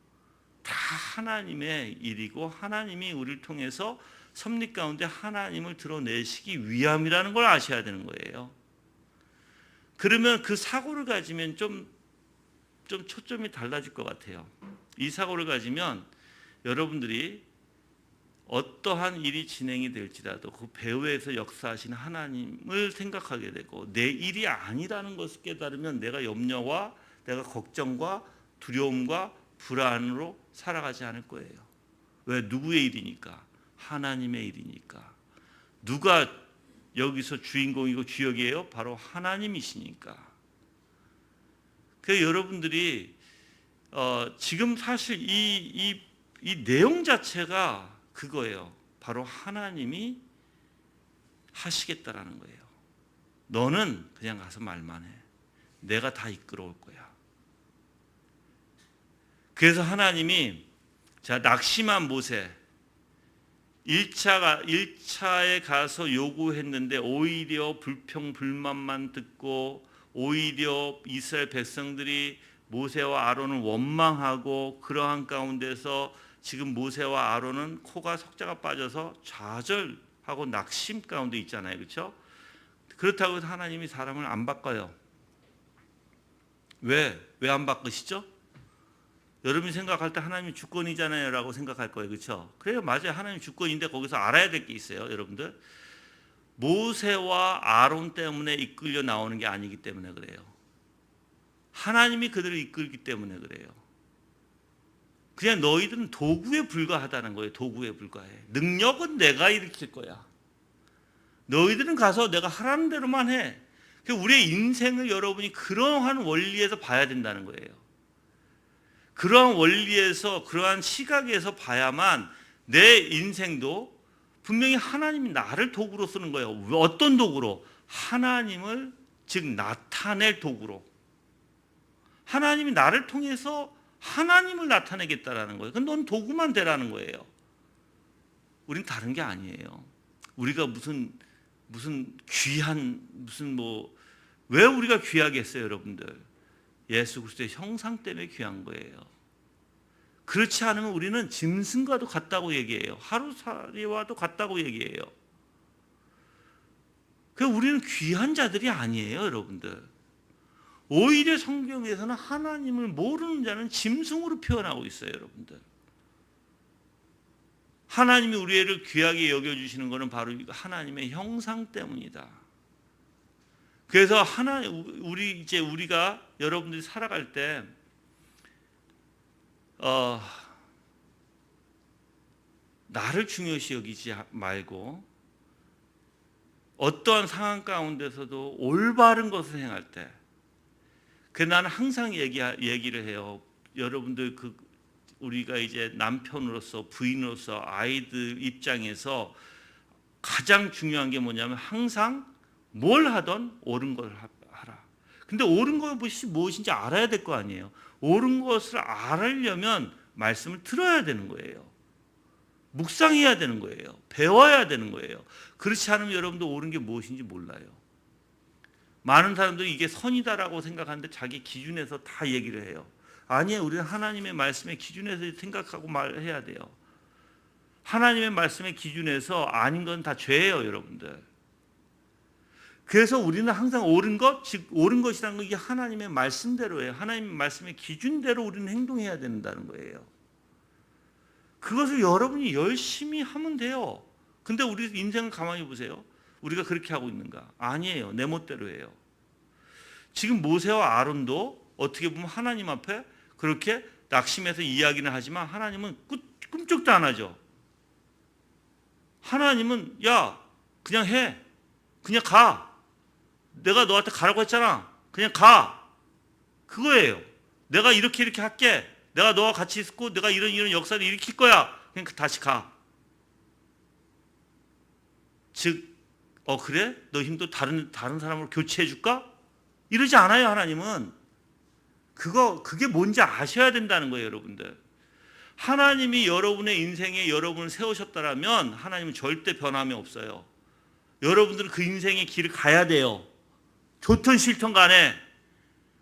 다 하나님의 일이고 하나님이 우리를 통해서 섭리 가운데 하나님을 드러내시기 위함이라는 걸 아셔야 되는 거예요. 그러면 그 사고를 가지면 좀 초점이 달라질 것 같아요. 이 사고를 가지면 여러분들이 어떠한 일이 진행이 될지라도 그 배후에서 역사하신 하나님을 생각하게 되고 내 일이 아니라는 것을 깨달으면 내가 염려와 내가 걱정과 두려움과 불안으로 살아가지 않을 거예요. 왜? 누구의 일이니까? 하나님의 일이니까. 누가 여기서 주인공이고 주역이에요? 바로 하나님이시니까. 그래서 여러분들이 지금 사실 이 내용 자체가 그거예요. 바로 하나님이 하시겠다라는 거예요. 너는 그냥 가서 말만 해. 내가 다 이끌어올 거야. 그래서 하나님이 낙심한 모세 1차에 가서 요구했는데 오히려 불평불만만 듣고 오히려 이스라엘 백성들이 모세와 아론을 원망하고 그러한 가운데서 지금 모세와 아론은 코가 석자가 빠져서 좌절하고 낙심 가운데 있잖아요. 그렇죠? 그렇다고 해서 하나님이 사람을 안 바꿔요. 왜 안 바꾸시죠? 여러분이 생각할 때 하나님이 주권이잖아요 라고 생각할 거예요. 그렇죠? 그래요. 맞아요. 하나님이 주권인데 거기서 알아야 될 게 있어요. 여러분들, 모세와 아론 때문에 이끌려 나오는 게 아니기 때문에 그래요. 하나님이 그들을 이끌기 때문에 그래요. 그냥 너희들은 도구에 불과하다는 거예요. 도구에 불과해. 능력은 내가 일으킬 거야. 너희들은 가서 내가 하라는 대로만 해. 우리의 인생을 여러분이 그러한 원리에서 봐야 된다는 거예요. 그러한 원리에서, 그러한 시각에서 봐야만 내 인생도 분명히 하나님이 나를 도구로 쓰는 거예요. 어떤 도구로? 하나님을 즉 나타낼 도구로. 하나님이 나를 통해서 하나님을 나타내겠다라는 거예요. 그럼 넌 도구만 되라는 거예요. 우린 다른 게 아니에요. 우리가 무슨 귀한 왜 우리가 귀하겠어요, 여러분들? 예수 그리스도의 형상 때문에 귀한 거예요. 그렇지 않으면 우리는 짐승과도 같다고 얘기해요. 하루살이와도 같다고 얘기해요. 우리는 귀한 자들이 아니에요, 여러분들. 오히려 성경에서는 하나님을 모르는 자는 짐승으로 표현하고 있어요, 여러분들. 하나님이 우리를 귀하게 여겨주시는 것은 바로 하나님의 형상 때문이다. 그래서 우리가 여러분들이 살아갈 때 나를 중요시 여기지 말고 어떠한 상황 가운데서도 올바른 것을 행할 때, 나는 항상 얘기를 해요. 여러분들 우리가 이제 남편으로서, 부인으로서, 아이들 입장에서 가장 중요한 게 뭐냐면 항상 뭘 하던 옳은 걸 하라. 근데 옳은 것이 무엇인지 알아야 될 거 아니에요. 옳은 것을 알으려면 말씀을 들어야 되는 거예요. 묵상해야 되는 거예요. 배워야 되는 거예요. 그렇지 않으면 여러분도 옳은 게 무엇인지 몰라요. 많은 사람들이 이게 선이다라고 생각하는데 자기 기준에서 다 얘기를 해요. 아니에요. 우리는 하나님의 말씀의 기준에서 생각하고 말해야 돼요. 하나님의 말씀의 기준에서 아닌 건 다 죄예요, 여러분들. 그래서 우리는 항상 옳은 것, 즉 옳은 것이라는 건 이게 하나님의 말씀대로예요. 하나님의 말씀의 기준대로 우리는 행동해야 된다는 거예요. 그것을 여러분이 열심히 하면 돼요. 근데 우리 인생을 가만히 보세요. 우리가 그렇게 하고 있는가? 아니에요. 내 멋대로 해요. 지금 모세와 아론도 어떻게 보면 하나님 앞에 그렇게 낙심해서 이야기는 하지만 하나님은 꿈쩍도 안 하죠. 하나님은 야, 그냥 해. 그냥 가. 내가 너한테 가라고 했잖아. 그냥 가. 그거예요. 내가 이렇게 할게. 내가 너와 같이 있고 내가 이런 역사를 일으킬 거야. 그냥 다시 가. 즉, 그래? 너 힘도 다른 사람으로 교체해 줄까? 이러지 않아요, 하나님은. 그게 뭔지 아셔야 된다는 거예요, 여러분들. 하나님이 여러분의 인생에 여러분을 세우셨다면 하나님은 절대 변함이 없어요. 여러분들은 그 인생의 길을 가야 돼요. 좋든 싫든 간에.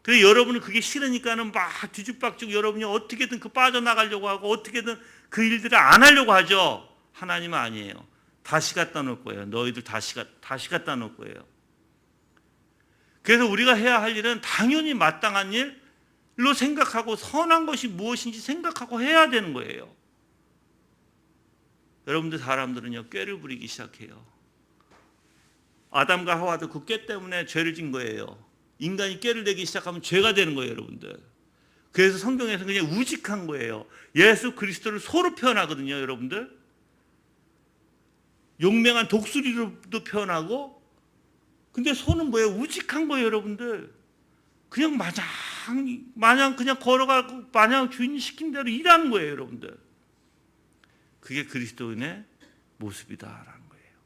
그래서 여러분은 그게 싫으니까는 막 뒤죽박죽 여러분이 어떻게든 빠져나가려고 하고 어떻게든 그 일들을 안 하려고 하죠. 하나님은 아니에요. 다시 갖다 놓을 거예요. 너희들 다시 갖다 놓을 거예요. 그래서 우리가 해야 할 일은 당연히 마땅한 일로 생각하고 선한 것이 무엇인지 생각하고 해야 되는 거예요. 여러분들 사람들은요, 꾀를 부리기 시작해요. 아담과 하와도 그 꾀 때문에 죄를 진 거예요. 인간이 꾀를 내기 시작하면 죄가 되는 거예요, 여러분들. 그래서 성경에서 그냥 우직한 거예요. 예수 그리스도를 소로 표현하거든요, 여러분들. 용맹한 독수리로도 표현하고. 근데 소는 뭐예요? 우직한 거예요, 여러분들. 그냥 마냥 그냥 걸어가고 마냥 주인이 시킨 대로 일하는 거예요, 여러분들. 그게 그리스도인의 모습이다라는 거예요.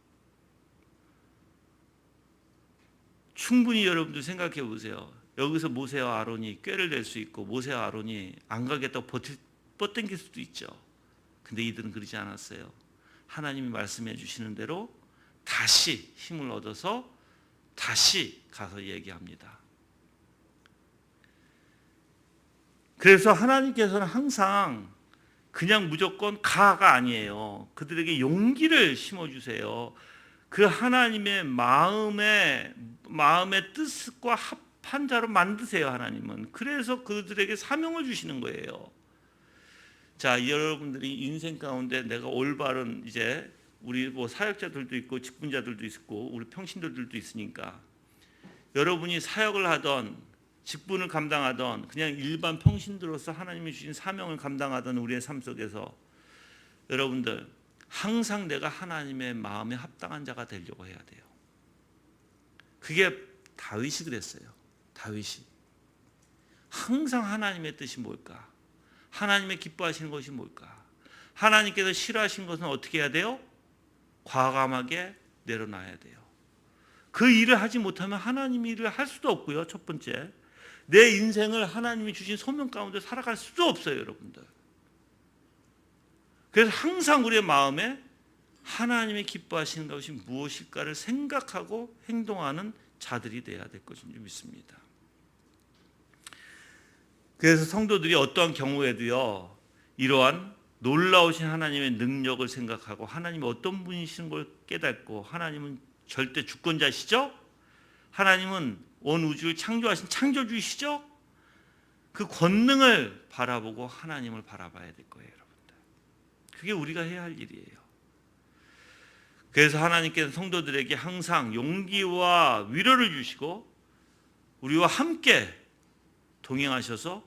충분히 여러분들 생각해 보세요. 여기서 모세와 아론이 꾀를 낼 수 있고 모세와 아론이 안 가겠다고 뻗당길 수도 있죠. 근데 이들은 그러지 않았어요. 하나님이 말씀해 주시는 대로 다시 힘을 얻어서 다시 가서 얘기합니다. 그래서 하나님께서는 항상 그냥 무조건 가가 아니에요. 그들에게 용기를 심어주세요. 그 하나님의 마음의 뜻과 합한 자로 만드세요, 하나님은. 그래서 그들에게 사명을 주시는 거예요. 자, 여러분들이 인생 가운데 내가 올바른 이제 우리 사역자들도 있고 직분자들도 있고 우리 평신도들도 있으니까 여러분이 사역을 하던 직분을 감당하던 그냥 일반 평신도로서 하나님이 주신 사명을 감당하던 우리의 삶 속에서 여러분들 항상 내가 하나님의 마음에 합당한 자가 되려고 해야 돼요. 그게 다윗이 그랬어요. 다윗이 항상 하나님의 뜻이 뭘까? 하나님의 기뻐하시는 것이 뭘까? 하나님께서 싫어하시는 것은 어떻게 해야 돼요? 과감하게 내려놔야 돼요. 그 일을 하지 못하면 하나님 일을 할 수도 없고요. 첫 번째, 내 인생을 하나님이 주신 소명 가운데 살아갈 수도 없어요, 여러분들. 그래서 항상 우리의 마음에 하나님의 기뻐하시는 것이 무엇일까를 생각하고 행동하는 자들이 되어야 될 것을 믿습니다. 그래서 성도들이 어떠한 경우에도요, 이러한 놀라우신 하나님의 능력을 생각하고 하나님이 어떤 분이신 걸 깨닫고 하나님은 절대 주권자시죠? 하나님은 온 우주를 창조하신 창조주이시죠? 그 권능을 바라보고 하나님을 바라봐야 될 거예요, 여러분들. 그게 우리가 해야 할 일이에요. 그래서 하나님께서 성도들에게 항상 용기와 위로를 주시고 우리와 함께 동행하셔서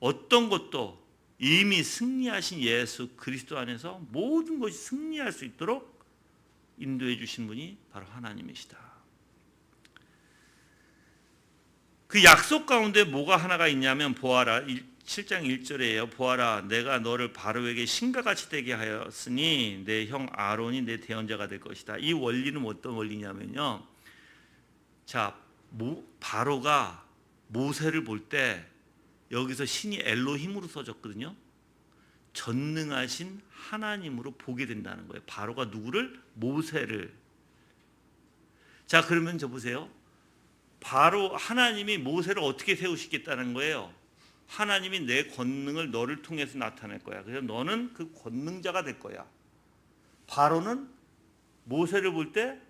어떤 것도 이미 승리하신 예수 그리스도 안에서 모든 것이 승리할 수 있도록 인도해 주신 분이 바로 하나님이시다. 그 약속 가운데 뭐가 하나가 있냐면 보아라, 7장 1절이에요. 보아라, 내가 너를 바로에게 신과 같이 되게 하였으니 내 형 아론이 내 대언자가 될 것이다. 이 원리는 어떤 원리냐면요, 자, 바로가 모세를 볼 때 여기서 신이 엘로힘으로 써졌거든요. 전능하신 하나님으로 보게 된다는 거예요. 바로가 누구를? 모세를. 자, 그러면 저 보세요. 바로 하나님이 모세를 어떻게 세우시겠다는 거예요? 하나님이 내 권능을 너를 통해서 나타낼 거야. 그래서 너는 그 권능자가 될 거야. 바로는 모세를 볼 때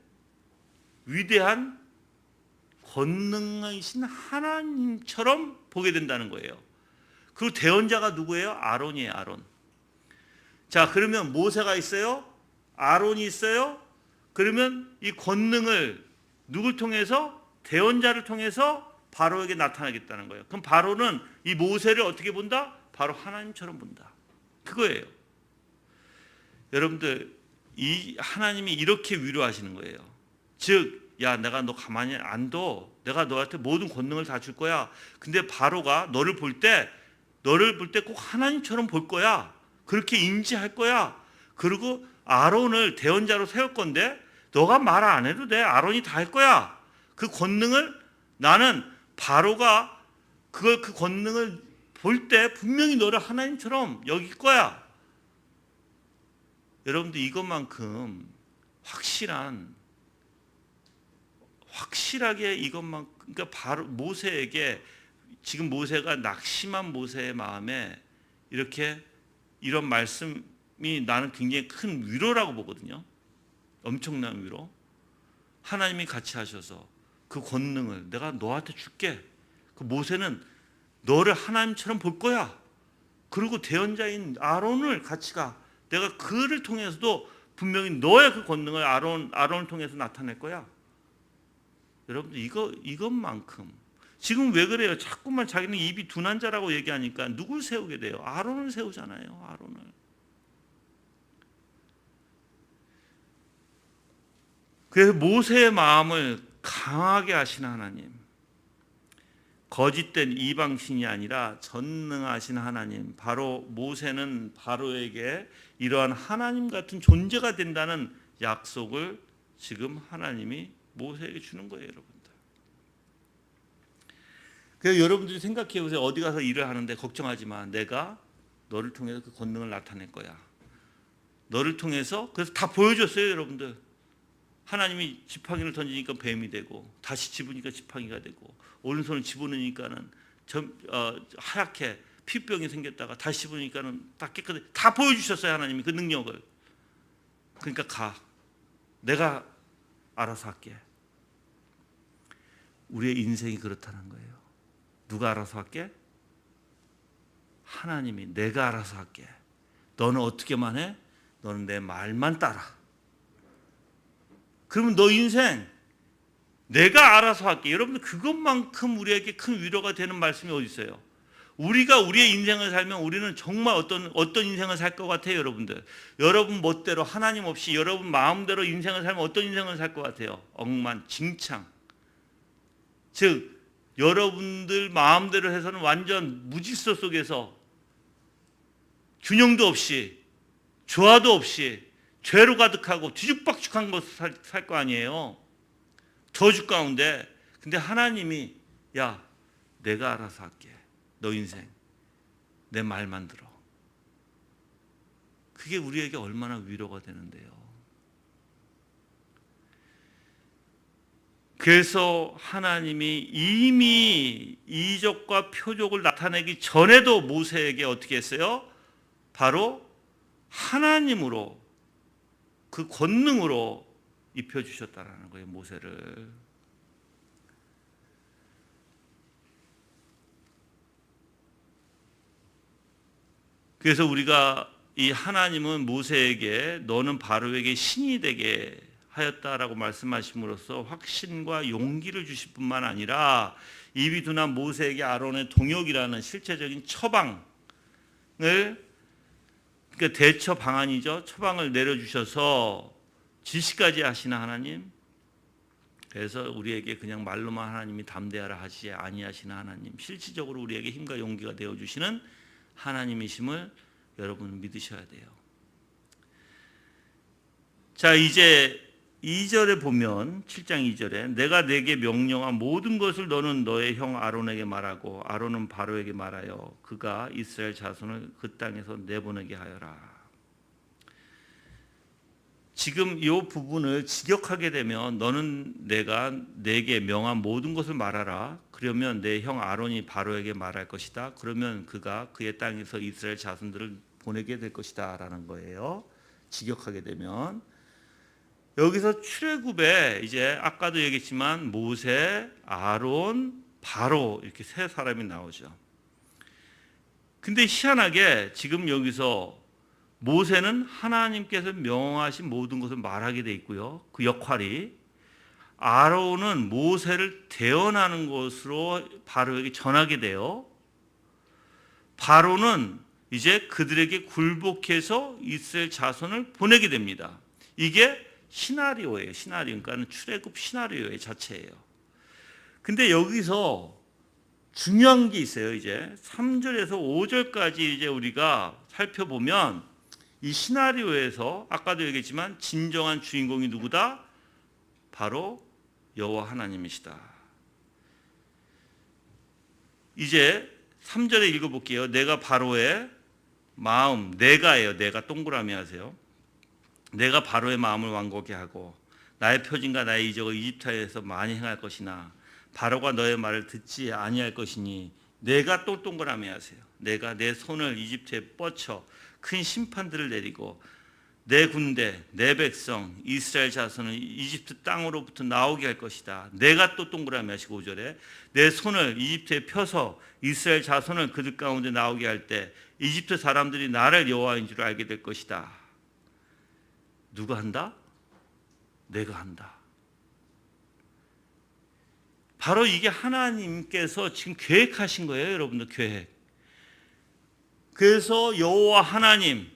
위대한 권능이신 하나님처럼 보게 된다는 거예요. 그리고 대언자가 누구예요? 아론이에요. 아론. 자, 그러면 모세가 있어요? 아론이 있어요? 그러면 이 권능을 누굴 통해서? 대언자를 통해서 바로에게 나타나겠다는 거예요. 그럼 바로는 이 모세를 어떻게 본다? 바로 하나님처럼 본다. 그거예요. 여러분들, 이 하나님이 이렇게 위로하시는 거예요. 즉, 야, 내가 너 가만히 안 둬. 내가 너한테 모든 권능을 다 줄 거야. 근데 바로가 너를 볼 때 꼭 하나님처럼 볼 거야. 그렇게 인지할 거야. 그리고 아론을 대언자로 세울 건데 너가 말 안 해도 돼. 아론이 다 할 거야. 그 권능을 나는 바로가 그 권능을 볼 때 분명히 너를 하나님처럼 여길 거야. 여러분들, 이것만큼 확실하게 이것만, 그러니까 바로 모세에게, 지금 모세가 낙심한 모세의 마음에 이렇게 이런 말씀이 나는 굉장히 큰 위로라고 보거든요. 엄청난 위로. 하나님이 같이 하셔서 그 권능을 내가 너한테 줄게. 그 모세는 너를 하나님처럼 볼 거야. 그리고 대언자인 아론을 같이 가. 내가 그를 통해서도 분명히 너의 그 권능을 아론을 통해서 나타낼 거야. 여러분들, 이것만큼 지금 왜 그래요? 자꾸만 자기는 입이 둔한 자라고 얘기하니까 누굴 세우게 돼요? 아론을 세우잖아요. 아론을. 그래서 모세의 마음을 강하게 하시는 하나님, 거짓된 이방신이 아니라 전능하신 하나님, 바로 모세는 바로에게 이러한 하나님 같은 존재가 된다는 약속을 지금 하나님이 모세에게 주는 거예요, 여러분들. 그래서 여러분들이 생각해 보세요. 어디 가서 일을 하는데 걱정하지 마. 내가 너를 통해서 그 권능을 나타낼 거야. 너를 통해서. 그래서 다 보여줬어요, 여러분들. 하나님이 지팡이를 던지니까 뱀이 되고, 다시 집으니까 지팡이가 되고, 오른손을 집어넣으니까는 하얗게 피병이 생겼다가 다시 집으니까는 딱 깨끗해. 다 보여주셨어요, 하나님이 그 능력을. 그러니까 가. 내가 알아서 할게. 우리의 인생이 그렇다는 거예요. 누가 알아서 할게? 하나님이. 내가 알아서 할게. 너는 어떻게만 해? 너는 내 말만 따라. 그러면 너 인생 내가 알아서 할게. 여러분들, 그것만큼 우리에게 큰 위로가 되는 말씀이 어디 있어요? 우리가 우리의 인생을 살면 우리는 정말 어떤 인생을 살 것 같아요, 여러분들? 여러분 멋대로, 하나님 없이 여러분 마음대로 인생을 살면 어떤 인생을 살 것 같아요? 엉망진창. 즉, 여러분들 마음대로 해서는 완전 무질서 속에서 균형도 없이, 조화도 없이, 죄로 가득하고 뒤죽박죽한 것을 살 거 아니에요. 저주 가운데. 근데 하나님이, 야, 내가 알아서 할게. 너 인생 내 말만 들어. 그게 우리에게 얼마나 위로가 되는데요. 그래서 하나님이 이미 이적과 표적을 나타내기 전에도 모세에게 어떻게 했어요? 바로 하나님으로, 그 권능으로 입혀주셨다라는 거예요, 모세를. 그래서 우리가 이 하나님은 모세에게 너는 바로에게 신이 되게 하였다라고 말씀하심으로써 확신과 용기를 주실 뿐만 아니라 입이 둔한 모세에게 아론의 동역이라는 실제적인 처방을, 그러니까 대처 방안이죠. 처방을 내려주셔서 지시까지 하시는 하나님. 그래서 우리에게 그냥 말로만 하나님이 담대하라 하지 아니하시는 하나님, 실질적으로 우리에게 힘과 용기가 되어주시는 하나님이심을 여러분 믿으셔야 돼요. 자, 이제 2절에 보면 7장 2절에 내가 내게 명령한 모든 것을 너는 너의 형 아론에게 말하고 아론은 바로에게 말하여 그가 이스라엘 자손을 그 땅에서 내보내게 하여라. 지금 이 부분을 직역하게 되면 너는 내가 내게 명한 모든 것을 말하라. 그러면 내 형 아론이 바로에게 말할 것이다. 그러면 그가 그의 땅에서 이스라엘 자손들을 보내게 될 것이다 라는 거예요. 직역하게 되면 여기서 출애굽에 이제 아까도 얘기했지만 모세, 아론, 바로 이렇게 세 사람이 나오죠. 근데 희한하게 지금 여기서 모세는 하나님께서 명하신 모든 것을 말하게 돼 있고요. 그 역할이, 아론은 모세를 대언하는 것으로 바로에게 전하게 돼요. 바로는 이제 그들에게 굴복해서 이스라엘 자손을 보내게 됩니다. 이게 시나리오예요. 시나리오, 그러니까 출애굽 시나리오의 자체예요. 근데 여기서 중요한 게 있어요. 이제 3절에서 5절까지 이제 우리가 살펴보면 이 시나리오에서 아까도 얘기했지만 진정한 주인공이 누구다? 바로 여호와 하나님이시다. 이제 3절에 읽어볼게요. 내가 바로의 마음, 내가예요. 내가 동그라미 하세요. 내가 바로의 마음을 완고하게 하고 나의 표징과 나의 이적을 이집트에서 많이 행할 것이나 바로가 너의 말을 듣지 아니할 것이니 내가 또 동그라미 하세요. 내가 내 손을 이집트에 뻗쳐 큰 심판들을 내리고 내 군대, 내 백성, 이스라엘 자손을 이집트 땅으로부터 나오게 할 것이다. 내가 또 동그라미 하시고 5절에 내 손을 이집트에 펴서 이스라엘 자손을 그들 가운데 나오게 할 때 이집트 사람들이 나를 여호와인 줄 알게 될 것이다. 누가 한다? 내가 한다. 바로 이게 하나님께서 지금 계획하신 거예요, 여러분들. 계획. 그래서 여호와 하나님,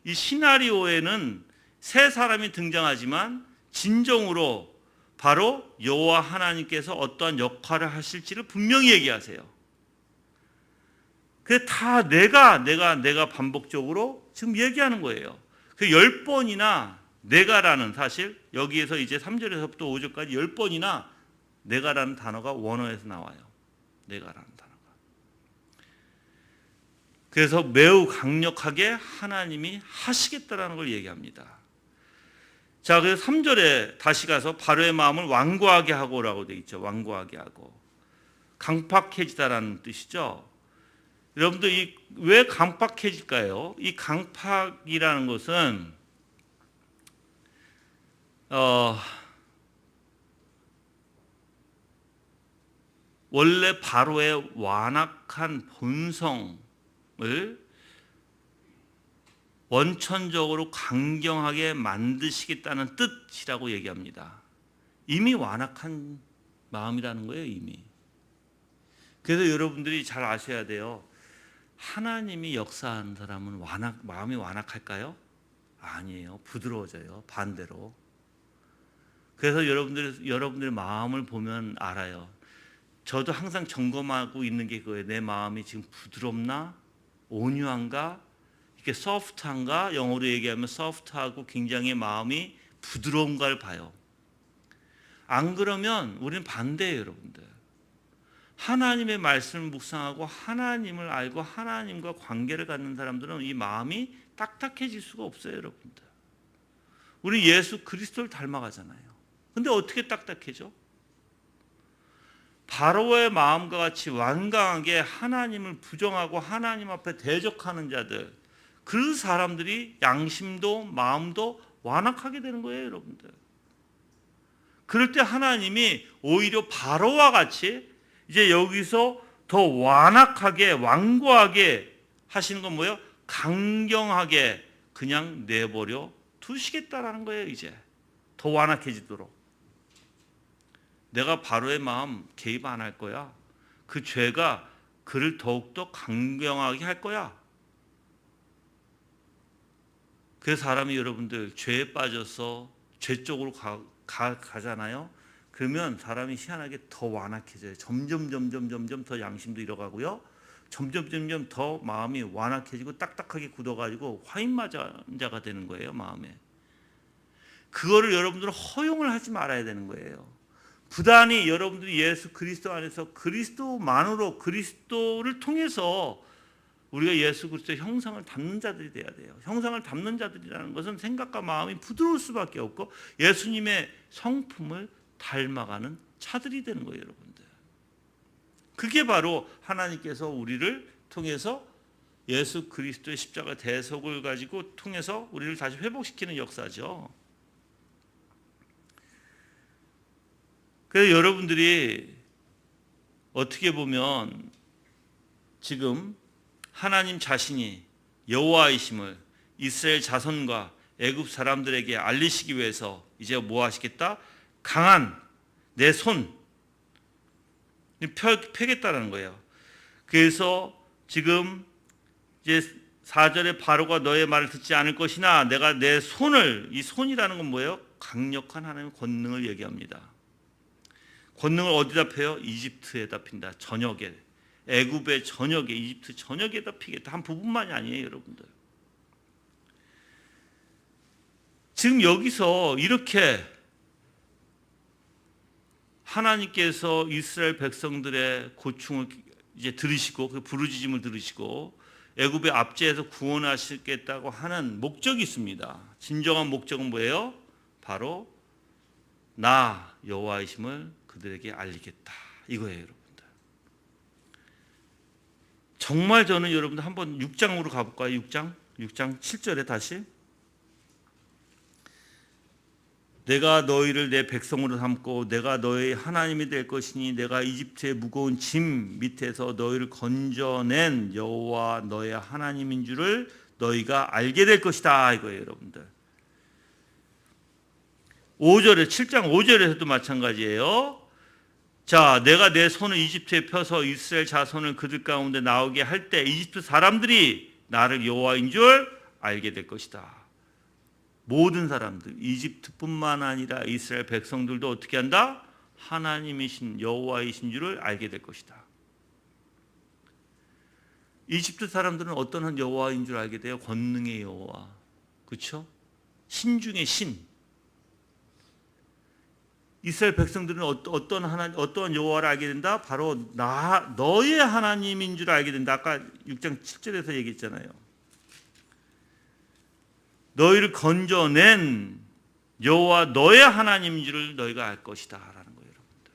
이 시나리오에는 세 사람이 등장하지만 진정으로 바로 여호와 하나님께서 어떠한 역할을 하실지를 분명히 얘기하세요. 그게 다 내가 반복적으로 지금 얘기하는 거예요. 그 10번이나 내가라는, 사실 여기에서 이제 3절에서부터 5절까지 10번이나 내가라는 단어가 원어에서 나와요. 내가라는 단어가. 그래서 매우 강력하게 하나님이 하시겠다라는 걸 얘기합니다. 자, 그래서 3절에 다시 가서 바로의 마음을 완고하게 하고라고 되어 있죠. 완고하게 하고. 강팍해지다라는 뜻이죠. 여러분들 왜 강팍해질까요? 이 강팍이라는 것은 원래 바로의 완악한 본성을 원천적으로 강경하게 만드시겠다는 뜻이라고 얘기합니다. 이미 완악한 마음이라는 거예요, 이미. 그래서 여러분들이 잘 아셔야 돼요. 하나님이 역사하는 사람은 마음이 완악할까요? 아니에요. 부드러워져요. 반대로. 그래서 여러분들의 마음을 보면 알아요. 저도 항상 점검하고 있는 게 그거예요. 내 마음이 지금 부드럽나? 온유한가? 이렇게 소프트한가? 영어로 얘기하면 소프트하고 굉장히 마음이 부드러운가를 봐요. 안 그러면 우리는 반대예요, 여러분들. 하나님의 말씀을 묵상하고 하나님을 알고 하나님과 관계를 갖는 사람들은 이 마음이 딱딱해질 수가 없어요, 여러분들. 우리 예수 그리스도를 닮아가잖아요. 근데 어떻게 딱딱해져? 바로의 마음과 같이 완강하게 하나님을 부정하고 하나님 앞에 대적하는 자들, 그 사람들이 양심도 마음도 완악하게 되는 거예요, 여러분들. 그럴 때 하나님이 오히려 바로와 같이 이제 여기서 더 완악하게 완고하게 하시는 건 뭐예요? 강경하게 그냥 내버려 두시겠다라는 거예요. 이제 더 완악해지도록. 내가 바로의 마음 개입 안 할 거야. 그 죄가 그를 더욱더 강경하게 할 거야. 그래서 사람이 여러분들 죄에 빠져서 죄 쪽으로 가잖아요. 그러면 사람이 희한하게 더 완악해져요. 점점 더 양심도 잃어가고요. 점점 더 마음이 완악해지고 딱딱하게 굳어가지고 화인 맞은 자가 되는 거예요. 마음에. 그거를 여러분들은 허용을 하지 말아야 되는 거예요. 부단히 여러분들이 예수 그리스도 안에서 그리스도만으로 그리스도를 통해서 우리가 예수 그리스도의 형상을 담는 자들이 돼야 돼요. 형상을 담는 자들이라는 것은 생각과 마음이 부드러울 수밖에 없고 예수님의 성품을 닮아가는 차들이 되는 거예요, 여러분들. 그게 바로 하나님께서 우리를 통해서 예수 그리스도의 십자가 대속을 가지고 통해서 우리를 다시 회복시키는 역사죠. 그래서 여러분들이 어떻게 보면 지금 하나님 자신이 여호와이심을 이스라엘 자손과 애굽 사람들에게 알리시기 위해서 이제 뭐 하시겠다? 강한 내 손 펴겠다라는 거예요. 그래서 지금 이제 4절에 바로가 너의 말을 듣지 않을 것이나 내가 내 손을, 이 손이라는 건 뭐예요? 강력한 하나님의 권능을 얘기합니다. 권능을 어디다 펴요? 이집트에다 핀다. 전역에. 애굽의 전역에, 이집트 전역에다 피겠다. 한 부분만이 아니에요, 여러분들. 지금 여기서 이렇게 하나님께서 이스라엘 백성들의 고충을 이제 들으시고 그 부르짖음을 들으시고 애굽의 압제에서 구원하시겠다고 하는 목적이 있습니다. 진정한 목적은 뭐예요? 바로 나 여호와이심을 그들에게 알리겠다. 이거예요, 여러분들. 정말 저는 여러분들 한번 6장으로 가볼까요? 6장 7절에 다시 내가 너희를 내 백성으로 삼고 내가 너희 하나님이 될 것이니 내가 이집트의 무거운 짐 밑에서 너희를 건져낸 여호와 너의 하나님인 줄을 너희가 알게 될 것이다. 이거예요, 여러분들. 5절에 7장 5절에서도 마찬가지예요. 자, 내가 내 손을 이집트에 펴서 이스라엘 자손을 그들 가운데 나오게 할 때 이집트 사람들이 나를 여호와인 줄 알게 될 것이다. 모든 사람들, 이집트뿐만 아니라 이스라엘 백성들도 어떻게 한다? 하나님이신 여호와이신 줄을 알게 될 것이다. 이집트 사람들은 어떤 여호와인 줄 알게 돼요? 권능의 여호와. 그렇죠? 신 중의 신. 이스라엘 백성들은 어떤 여호와를 알게 된다? 바로 너의 하나님인 줄 알게 된다. 아까 6장 7절에서 얘기했잖아요. 너희를 건져낸 여호와 너의 하나님인 줄을 너희가 알 것이다 라는 거예요, 여러분들.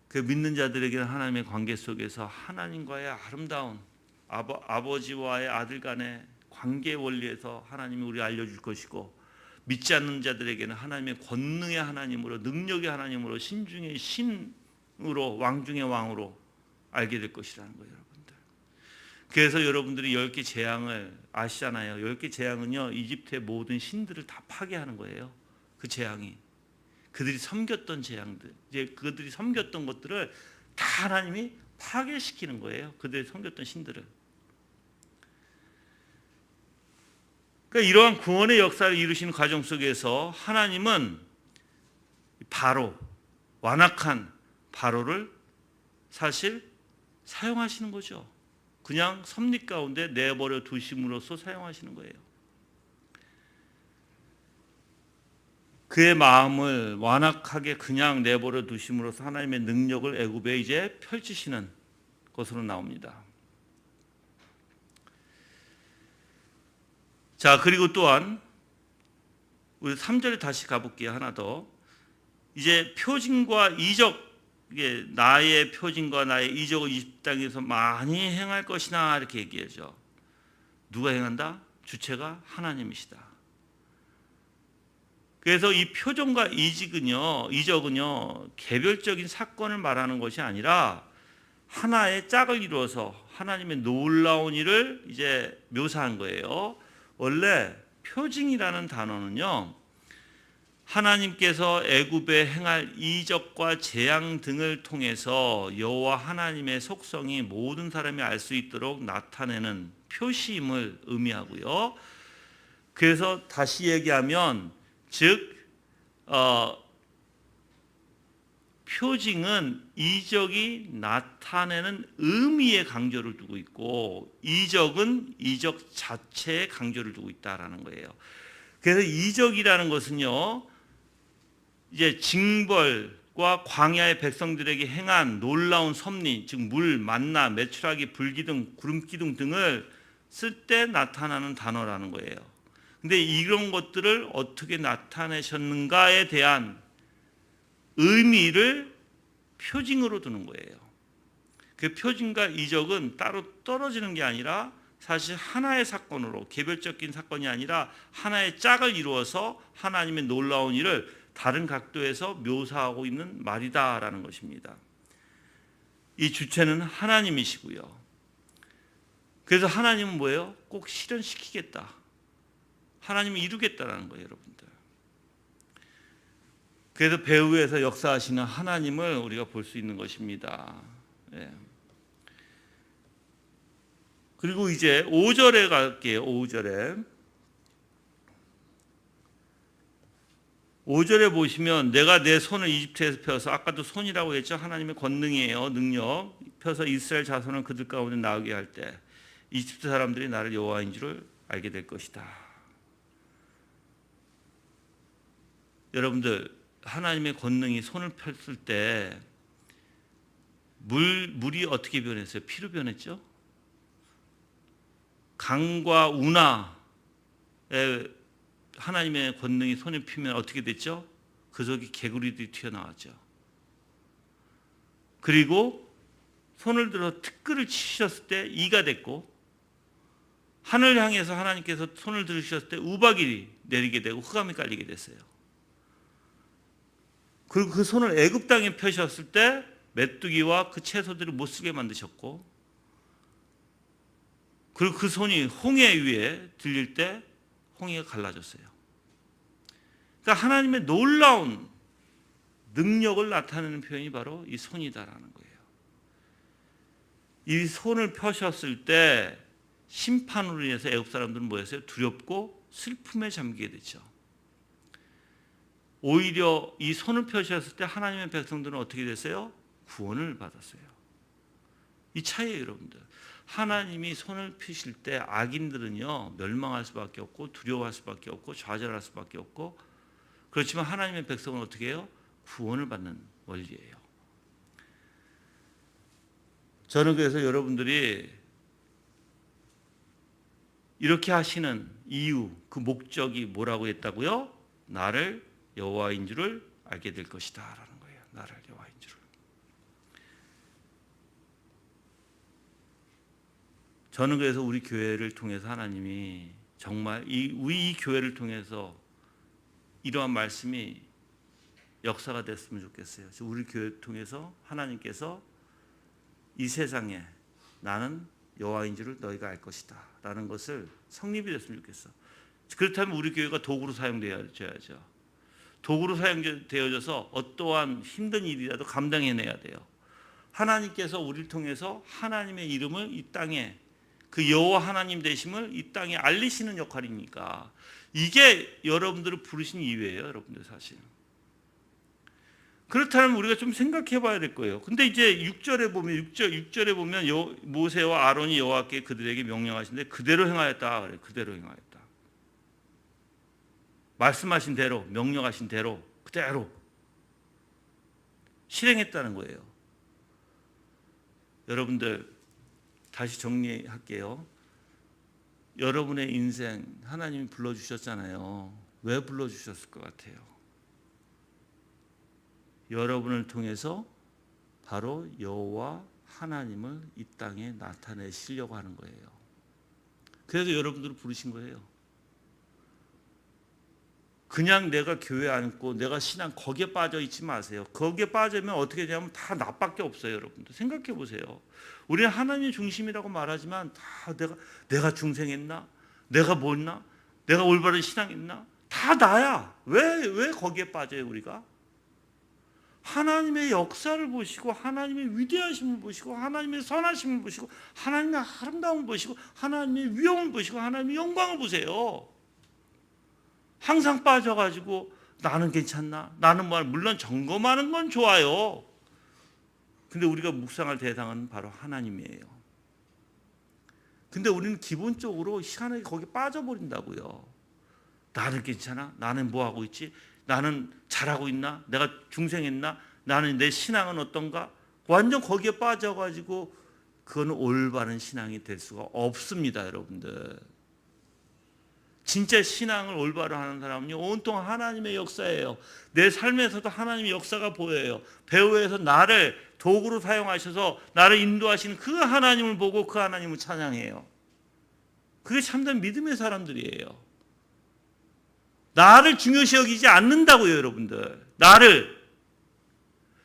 그 믿는 자들에게는 하나님의 관계 속에서 하나님과의 아름다운 아버지와의 아들 간의 관계 원리에서 하나님이 우리 알려줄 것이고, 믿지 않는 자들에게는 하나님의 권능의 하나님으로, 능력의 하나님으로, 신 중의 신으로, 왕 중의 왕으로 알게 될 것이라는 거예요, 여러분들. 그래서 여러분들이 10개 재앙을 아시잖아요. 10개 재앙은요, 이집트의 모든 신들을 다 파괴하는 거예요. 그 재앙이. 그들이 섬겼던 재앙들, 이제 그들이 섬겼던 것들을 다 하나님이 파괴시키는 거예요. 그들이 섬겼던 신들을. 그러니까 이러한 구원의 역사를 이루시는 과정 속에서 하나님은 바로, 완악한 바로를 사실 사용하시는 거죠. 그냥 섭리 가운데 내버려 두심으로써 사용하시는 거예요. 그의 마음을 완악하게 그냥 내버려 두심으로써 하나님의 능력을 애굽에 이제 펼치시는 것으로 나옵니다. 자, 그리고 또한 우리 3절에 다시 가볼게요. 하나 더. 이제 표징과 이적, 이게 나의 표징과 나의 이적을 이집트 땅에서 많이 행할 것이나 이렇게 얘기하죠. 누가 행한다? 주체가 하나님이시다. 그래서 이 표정과 이적은요 개별적인 사건을 말하는 것이 아니라 하나의 짝을 이루어서 하나님의 놀라운 일을 이제 묘사한 거예요. 원래 표징이라는 단어는요, 하나님께서 애굽에 행할 이적과 재앙 등을 통해서 여호와 하나님의 속성이 모든 사람이 알 수 있도록 나타내는 표시임을 의미하고요. 그래서 다시 얘기하면 즉 표징은 이적이 나타내는 의미에 강조를 두고 있고, 이적은 이적 자체에 강조를 두고 있다라는 거예요. 그래서 이적이라는 것은요, 이제 징벌과 광야의 백성들에게 행한 놀라운 섭리, 즉 물, 만나, 메추라기, 불기둥, 구름기둥 등을 쓸 때 나타나는 단어라는 거예요. 근데 이런 것들을 어떻게 나타내셨는가에 대한 의미를 표징으로 두는 거예요. 그 표징과 이적은 따로 떨어지는 게 아니라 사실 하나의 사건으로, 개별적인 사건이 아니라 하나의 짝을 이루어서 하나님의 놀라운 일을 다른 각도에서 묘사하고 있는 말이다라는 것입니다. 이 주체는 하나님이시고요. 그래서 하나님은 뭐예요? 꼭 실현시키겠다. 하나님이 이루겠다라는 거예요, 여러분들. 그래서 배후에서 역사하시는 하나님을 우리가 볼 수 있는 것입니다. 예. 그리고 이제 5절에 갈게요. 5절에 보시면 내가 내 손을 이집트에서 펴서, 아까도 손이라고 했죠. 하나님의 권능이에요. 능력. 펴서 이스라엘 자손을 그들 가운데 나오게 할 때 이집트 사람들이 나를 여호와인 줄을 알게 될 것이다. 여러분들, 하나님의 권능이 손을 폈을 때 물이 어떻게 변했어요? 피로 변했죠? 강과 운하에 하나님의 권능이 손에 피면 어떻게 됐죠? 그 속에 개구리들이 튀어나왔죠. 그리고 손을 들어 티끌을 치셨을 때 이가 됐고, 하늘 향해서 하나님께서 손을 들으셨을 때 우박이 내리게 되고 흑암이 깔리게 됐어요. 그리고 그 손을 애굽 땅에 펴셨을 때 메뚜기와 그 채소들을 못 쓰게 만드셨고, 그리고 그 손이 홍해 위에 들릴 때 홍해가 갈라졌어요. 그러니까 하나님의 놀라운 능력을 나타내는 표현이 바로 이 손이다라는 거예요. 이 손을 펴셨을 때 심판으로 인해서 애굽 사람들은 뭐였어요? 두렵고 슬픔에 잠기게 됐죠. 오히려 이 손을 펴셨을 때 하나님의 백성들은 어떻게 됐어요? 구원을 받았어요. 이 차이예요, 여러분들. 하나님이 손을 펴실 때 악인들은요 멸망할 수밖에 없고 두려워할 수밖에 없고 좌절할 수밖에 없고, 그렇지만 하나님의 백성은 어떻게 해요? 구원을 받는 원리예요. 저는 그래서 여러분들이 이렇게 하시는 이유, 그 목적이 뭐라고 했다고요? 나를 여호와인 줄을 알게 될 것이다 라는 거예요. 나를 여호와인 줄을. 저는 그래서 우리 교회를 통해서 하나님이 정말 우리 교회를 통해서 이러한 말씀이 역사가 됐으면 좋겠어요. 우리 교회를 통해서 하나님께서 이 세상에 나는 여호와인 줄을 너희가 알 것이다 라는 것을 성립이 됐으면 좋겠어. 그렇다면 우리 교회가 도구로 사용되어야죠. 도구로 사용되어져서 어떠한 힘든 일이라도 감당해내야 돼요. 하나님께서 우리를 통해서 하나님의 이름을 이 땅에, 그 여호와 하나님 되심을 이 땅에 알리시는 역할이니까, 이게 여러분들을 부르신 이유예요, 여러분들 사실. 그렇다면 우리가 좀 생각해 봐야 될 거예요. 근데 이제 6절에 보면 모세와 아론이 여호와께 그들에게 명령하신데 그대로 행하였다 그래요. 그대로 행하였다. 말씀하신 대로, 명령하신 대로 그대로 실행했다는 거예요. 여러분들 다시 정리할게요. 여러분의 인생 하나님이 불러주셨잖아요. 왜 불러주셨을 것 같아요? 여러분을 통해서 바로 여호와 하나님을 이 땅에 나타내시려고 하는 거예요. 그래서 여러분들을 부르신 거예요. 그냥 내가 교회 안고 내가 신앙 거기에 빠져 있지 마세요. 거기에 빠지면 어떻게 되냐면 다 나밖에 없어요, 여러분들. 생각해 보세요. 우리는 하나님의 중심이라고 말하지만 다 내가 중생했나? 내가 뭐나? 내가 올바른 신앙했나? 다 나야. 왜 거기에 빠져요, 우리가? 하나님의 역사를 보시고 하나님의 위대하심을 보시고 하나님의 선하심을 보시고 하나님의 아름다움을 보시고 하나님의 위엄을 보시고 하나님의 영광을 보세요. 항상 빠져가지고 나는 괜찮나? 나는 뭐 물론 점검하는 건 좋아요. 근데 우리가 묵상할 대상은 바로 하나님이에요. 근데 우리는 기본적으로 시간에 거기 빠져버린다고요. 나는 괜찮아? 나는 뭐 하고 있지? 나는 잘하고 있나? 내가 중생했나? 나는 내 신앙은 어떤가? 완전 거기에 빠져가지고 그건 올바른 신앙이 될 수가 없습니다, 여러분들. 진짜 신앙을 올바로 하는 사람은요, 온통 하나님의 역사예요. 내 삶에서도 하나님의 역사가 보여요. 배후에서 나를 도구로 사용하셔서 나를 인도하시는 그 하나님을 보고 그 하나님을 찬양해요. 그게 참된 믿음의 사람들이에요. 나를 중요시 여기지 않는다고요, 여러분들. 나를.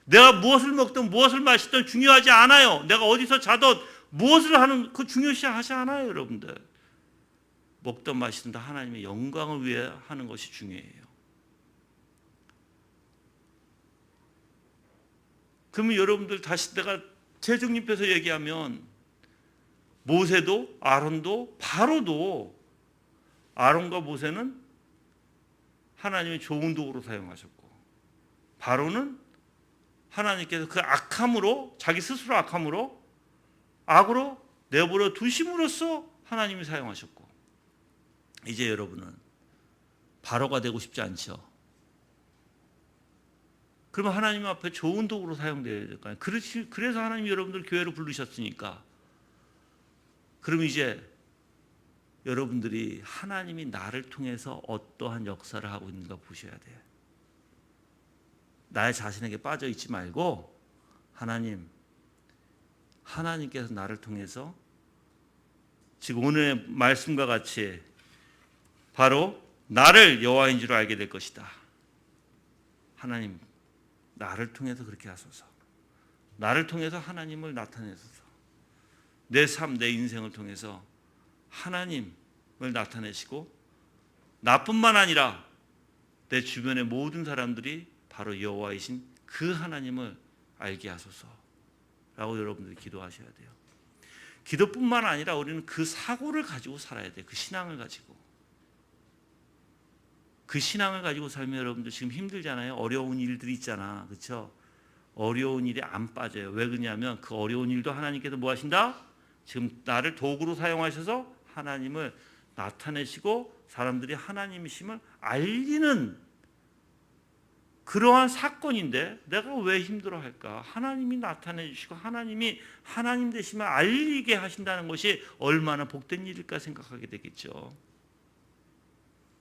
내가 무엇을 먹든 무엇을 마시든 중요하지 않아요. 내가 어디서 자든 무엇을 하는 그 중요시 하지 않아요, 여러분들. 먹든 마시든 다 하나님의 영광을 위해 하는 것이 중요해요. 그러면 여러분들 다시 내가 재정립해서 얘기하면 모세도 아론도 바로도 아론과 모세는 하나님의 좋은 도구로 사용하셨고 바로는 하나님께서 그 악함으로 자기 스스로 악함으로 악으로 내버려 두심으로써 하나님이 사용하셨고 이제 여러분은 바로가 되고 싶지 않죠. 그러면 하나님 앞에 좋은 도구로 사용돼야 될까요? 그래서 하나님이 여러분들 교회로 부르셨으니까. 그럼 이제 여러분들이 하나님이 나를 통해서 어떠한 역사를 하고 있는가 보셔야 돼요. 나의 자신에게 빠져 있지 말고 하나님께서 나를 통해서 지금 오늘의 말씀과 같이 바로 나를 여호와인 줄 알게 될 것이다. 하나님 나를 통해서 그렇게 하소서. 나를 통해서 하나님을 나타내소서. 내 삶, 내 인생을 통해서 하나님을 나타내시고 나뿐만 아니라 내 주변의 모든 사람들이 바로 여호와이신 그 하나님을 알게 하소서라고 여러분들이 기도하셔야 돼요. 기도뿐만 아니라 우리는 그 사고를 가지고 살아야 돼요. 그 신앙을 가지고. 그 신앙을 가지고 살면 여러분들 지금 힘들잖아요. 어려운 일들이 있잖아. 그렇죠? 어려운 일이 안 빠져요. 왜 그러냐면 그 어려운 일도 하나님께서 뭐 하신다? 지금 나를 도구로 사용하셔서 하나님을 나타내시고 사람들이 하나님이심을 알리는 그러한 사건인데 내가 왜 힘들어할까? 하나님이 나타내 주시고 하나님이 하나님 되심을 알리게 하신다는 것이 얼마나 복된 일일까 생각하게 되겠죠.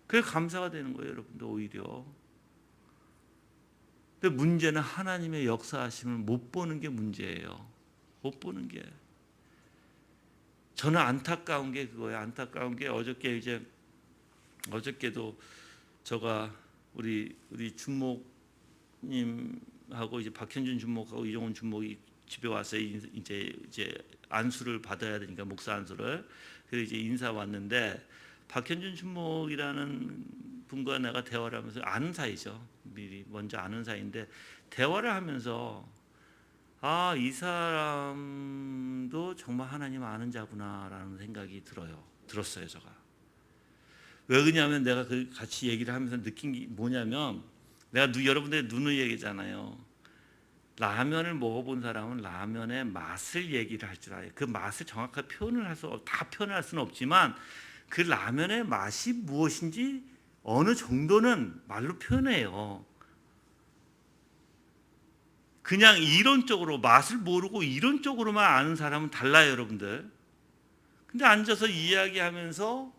그게 감사가 되는 거예요, 여러분들 오히려. 근데 문제는 하나님의 역사하심을 못 보는 게 문제예요. 못 보는 게. 저는 안타까운 게 그거예요. 안타까운 게 어저께도 제가 우리 준목님하고 이제 박현준 준목하고 이종훈 준목이 집에 와서 이제 안수를 받아야 되니까 목사 안수를. 그래서 이제 인사 왔는데 박현준 준목이라는 분과 내가 대화를 하면서 아는 사이죠. 미리 먼저 아는 사이인데 대화를 하면서 이 사람도 정말 하나님 아는 자구나라는 생각이 들었어요, 제가. 왜 그러냐면 내가 같이 얘기를 하면서 느낀 게 뭐냐면 내가 여러분들의 누누이 얘기잖아요. 라면을 먹어본 사람은 라면의 맛을 얘기를 할 줄 알아요. 그 맛을 정확하게 다 표현할 수는 없지만 그 라면의 맛이 무엇인지 어느 정도는 말로 표현해요. 그냥 이론적으로 맛을 모르고 이론적으로만 아는 사람은 달라요, 여러분들. 근데 앉아서 이야기하면서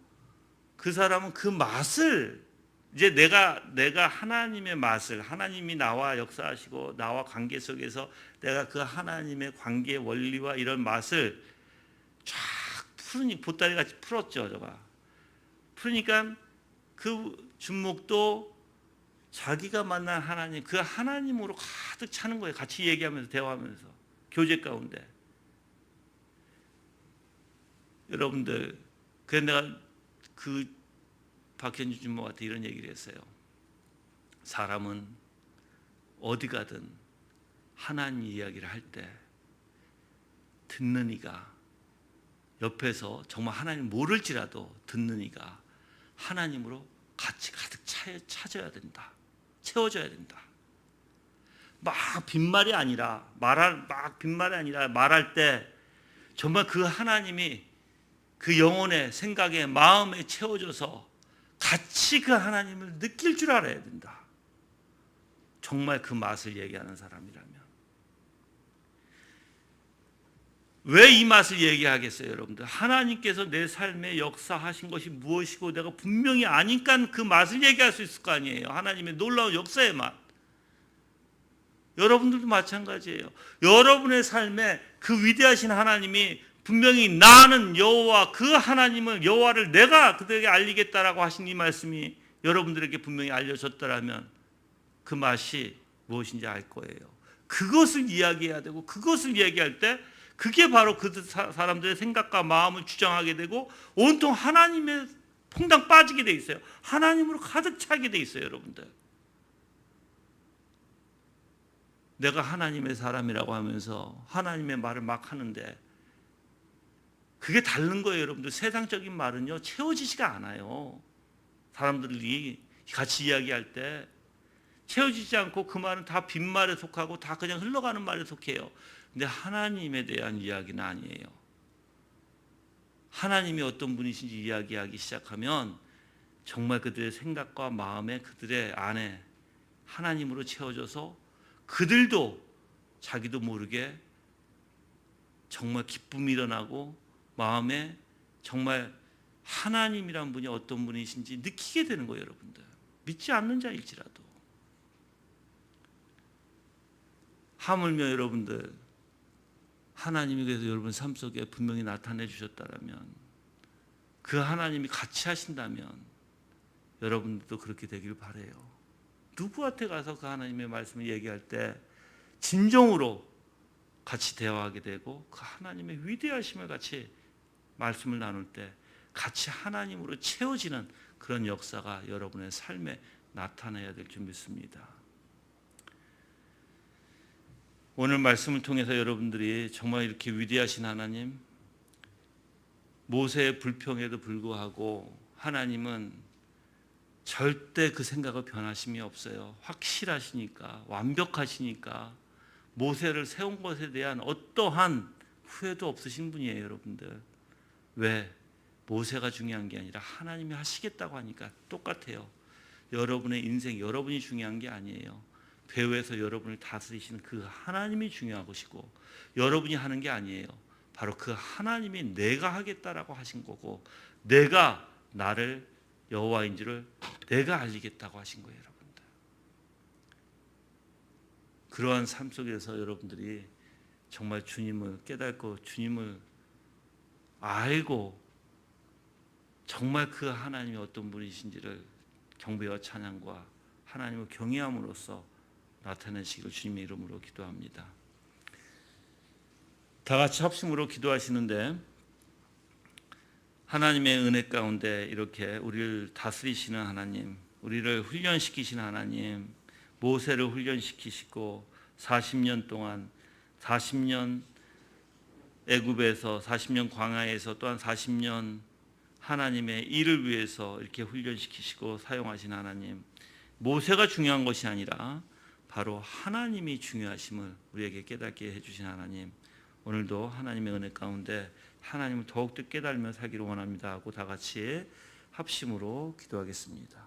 그 사람은 그 맛을 이제 내가 하나님의 맛을 하나님이 나와 역사하시고 나와 관계 속에서 내가 그 하나님의 관계의 원리와 이런 맛을 쫙 보따리 같이 풀었죠, 제가. 그러니까 그 준목도 자기가 만난 하나님, 그 하나님으로 가득 차는 거예요. 같이 얘기하면서 대화하면서 교제 가운데. 여러분들, 그래서 내가 그 박현주 주목한테 이런 얘기를 했어요. 사람은 어디 가든 하나님 이야기를 할 때 듣는 이가 옆에서 정말 하나님 모를지라도 듣는 이가 하나님으로 같이 가득 차져야 된다. 채워져야 된다. 막 빈말이 아니라 말할 때 정말 그 하나님이 그 영혼의 생각에 마음에 채워져서 같이 그 하나님을 느낄 줄 알아야 된다. 정말 그 맛을 얘기하는 사람이라면. 왜 이 맛을 얘기하겠어요, 여러분들? 하나님께서 내 삶에 역사하신 것이 무엇이고 내가 분명히 아니까 그 맛을 얘기할 수 있을 거 아니에요. 하나님의 놀라운 역사의 맛. 여러분들도 마찬가지예요. 여러분의 삶에 그 위대하신 하나님이 분명히 나는 여호와, 그 하나님을, 여호와를 내가 그들에게 알리겠다라고 하신 이 말씀이 여러분들에게 분명히 알려졌더라면 그 맛이 무엇인지 알 거예요. 그것을 이야기해야 되고, 그것을 얘기할 때 그게 바로 그 사람들의 생각과 마음을 주장하게 되고 온통 하나님의 퐁당 빠지게 돼 있어요. 하나님으로 가득 차게 돼 있어요, 여러분들. 내가 하나님의 사람이라고 하면서 하나님의 말을 막 하는데 그게 다른 거예요, 여러분들. 세상적인 말은요, 채워지지가 않아요. 사람들이 같이 이야기할 때 채워지지 않고 그 말은 다 빈말에 속하고 다 그냥 흘러가는 말에 속해요. 근데 하나님에 대한 이야기는 아니에요. 하나님이 어떤 분이신지 이야기하기 시작하면 정말 그들의 생각과 마음에, 그들의 안에 하나님으로 채워져서 그들도 자기도 모르게 정말 기쁨이 일어나고 마음에 정말 하나님이란 분이 어떤 분이신지 느끼게 되는 거예요, 여러분들. 믿지 않는 자일지라도. 하물며 여러분들, 하나님이 그래서 여러분 삶 속에 분명히 나타내 주셨다면, 그 하나님이 같이 하신다면 여러분들도 그렇게 되길 바라요. 누구한테 가서 그 하나님의 말씀을 얘기할 때 진정으로 같이 대화하게 되고 그 하나님의 위대하심을 같이 말씀을 나눌 때 같이 하나님으로 채워지는 그런 역사가 여러분의 삶에 나타나야 될 줄 믿습니다. 오늘 말씀을 통해서 여러분들이 정말 이렇게 위대하신 하나님, 모세의 불평에도 불구하고 하나님은 절대 그 생각을 변하심이 없어요. 확실하시니까, 완벽하시니까 모세를 세운 것에 대한 어떠한 후회도 없으신 분이에요, 여러분들. 왜? 모세가 중요한 게 아니라 하나님이 하시겠다고 하니까 똑같아요. 여러분의 인생, 여러분이 중요한 게 아니에요. 배후에서 여러분을 다스리시는 그 하나님이 중요하시고 여러분이 하는 게 아니에요. 바로 그 하나님이 내가 하겠다라고 하신 거고 내가 나를 여호와인 줄을 내가 알리겠다고 하신 거예요, 여러분들. 그러한 삶 속에서 여러분들이 정말 주님을 깨닫고 주님을 알고 정말 그 하나님이 어떤 분이신지를 경배와 찬양과 하나님을 경외함으로써 나타내시기를 주님의 이름으로 기도합니다. 다 같이 합심으로 기도하시는데 하나님의 은혜 가운데 이렇게 우리를 다스리시는 하나님, 우리를 훈련시키시는 하나님, 모세를 훈련시키시고 40년 동안 40년 애굽에서 40년 광야에서 또한 40년 하나님의 일을 위해서 이렇게 훈련시키시고 사용하신 하나님, 모세가 중요한 것이 아니라 바로 하나님이 중요하심을 우리에게 깨닫게 해주신 하나님, 오늘도 하나님의 은혜 가운데 하나님을 더욱더 깨달으며 살기를 원합니다 하고 다 같이 합심으로 기도하겠습니다.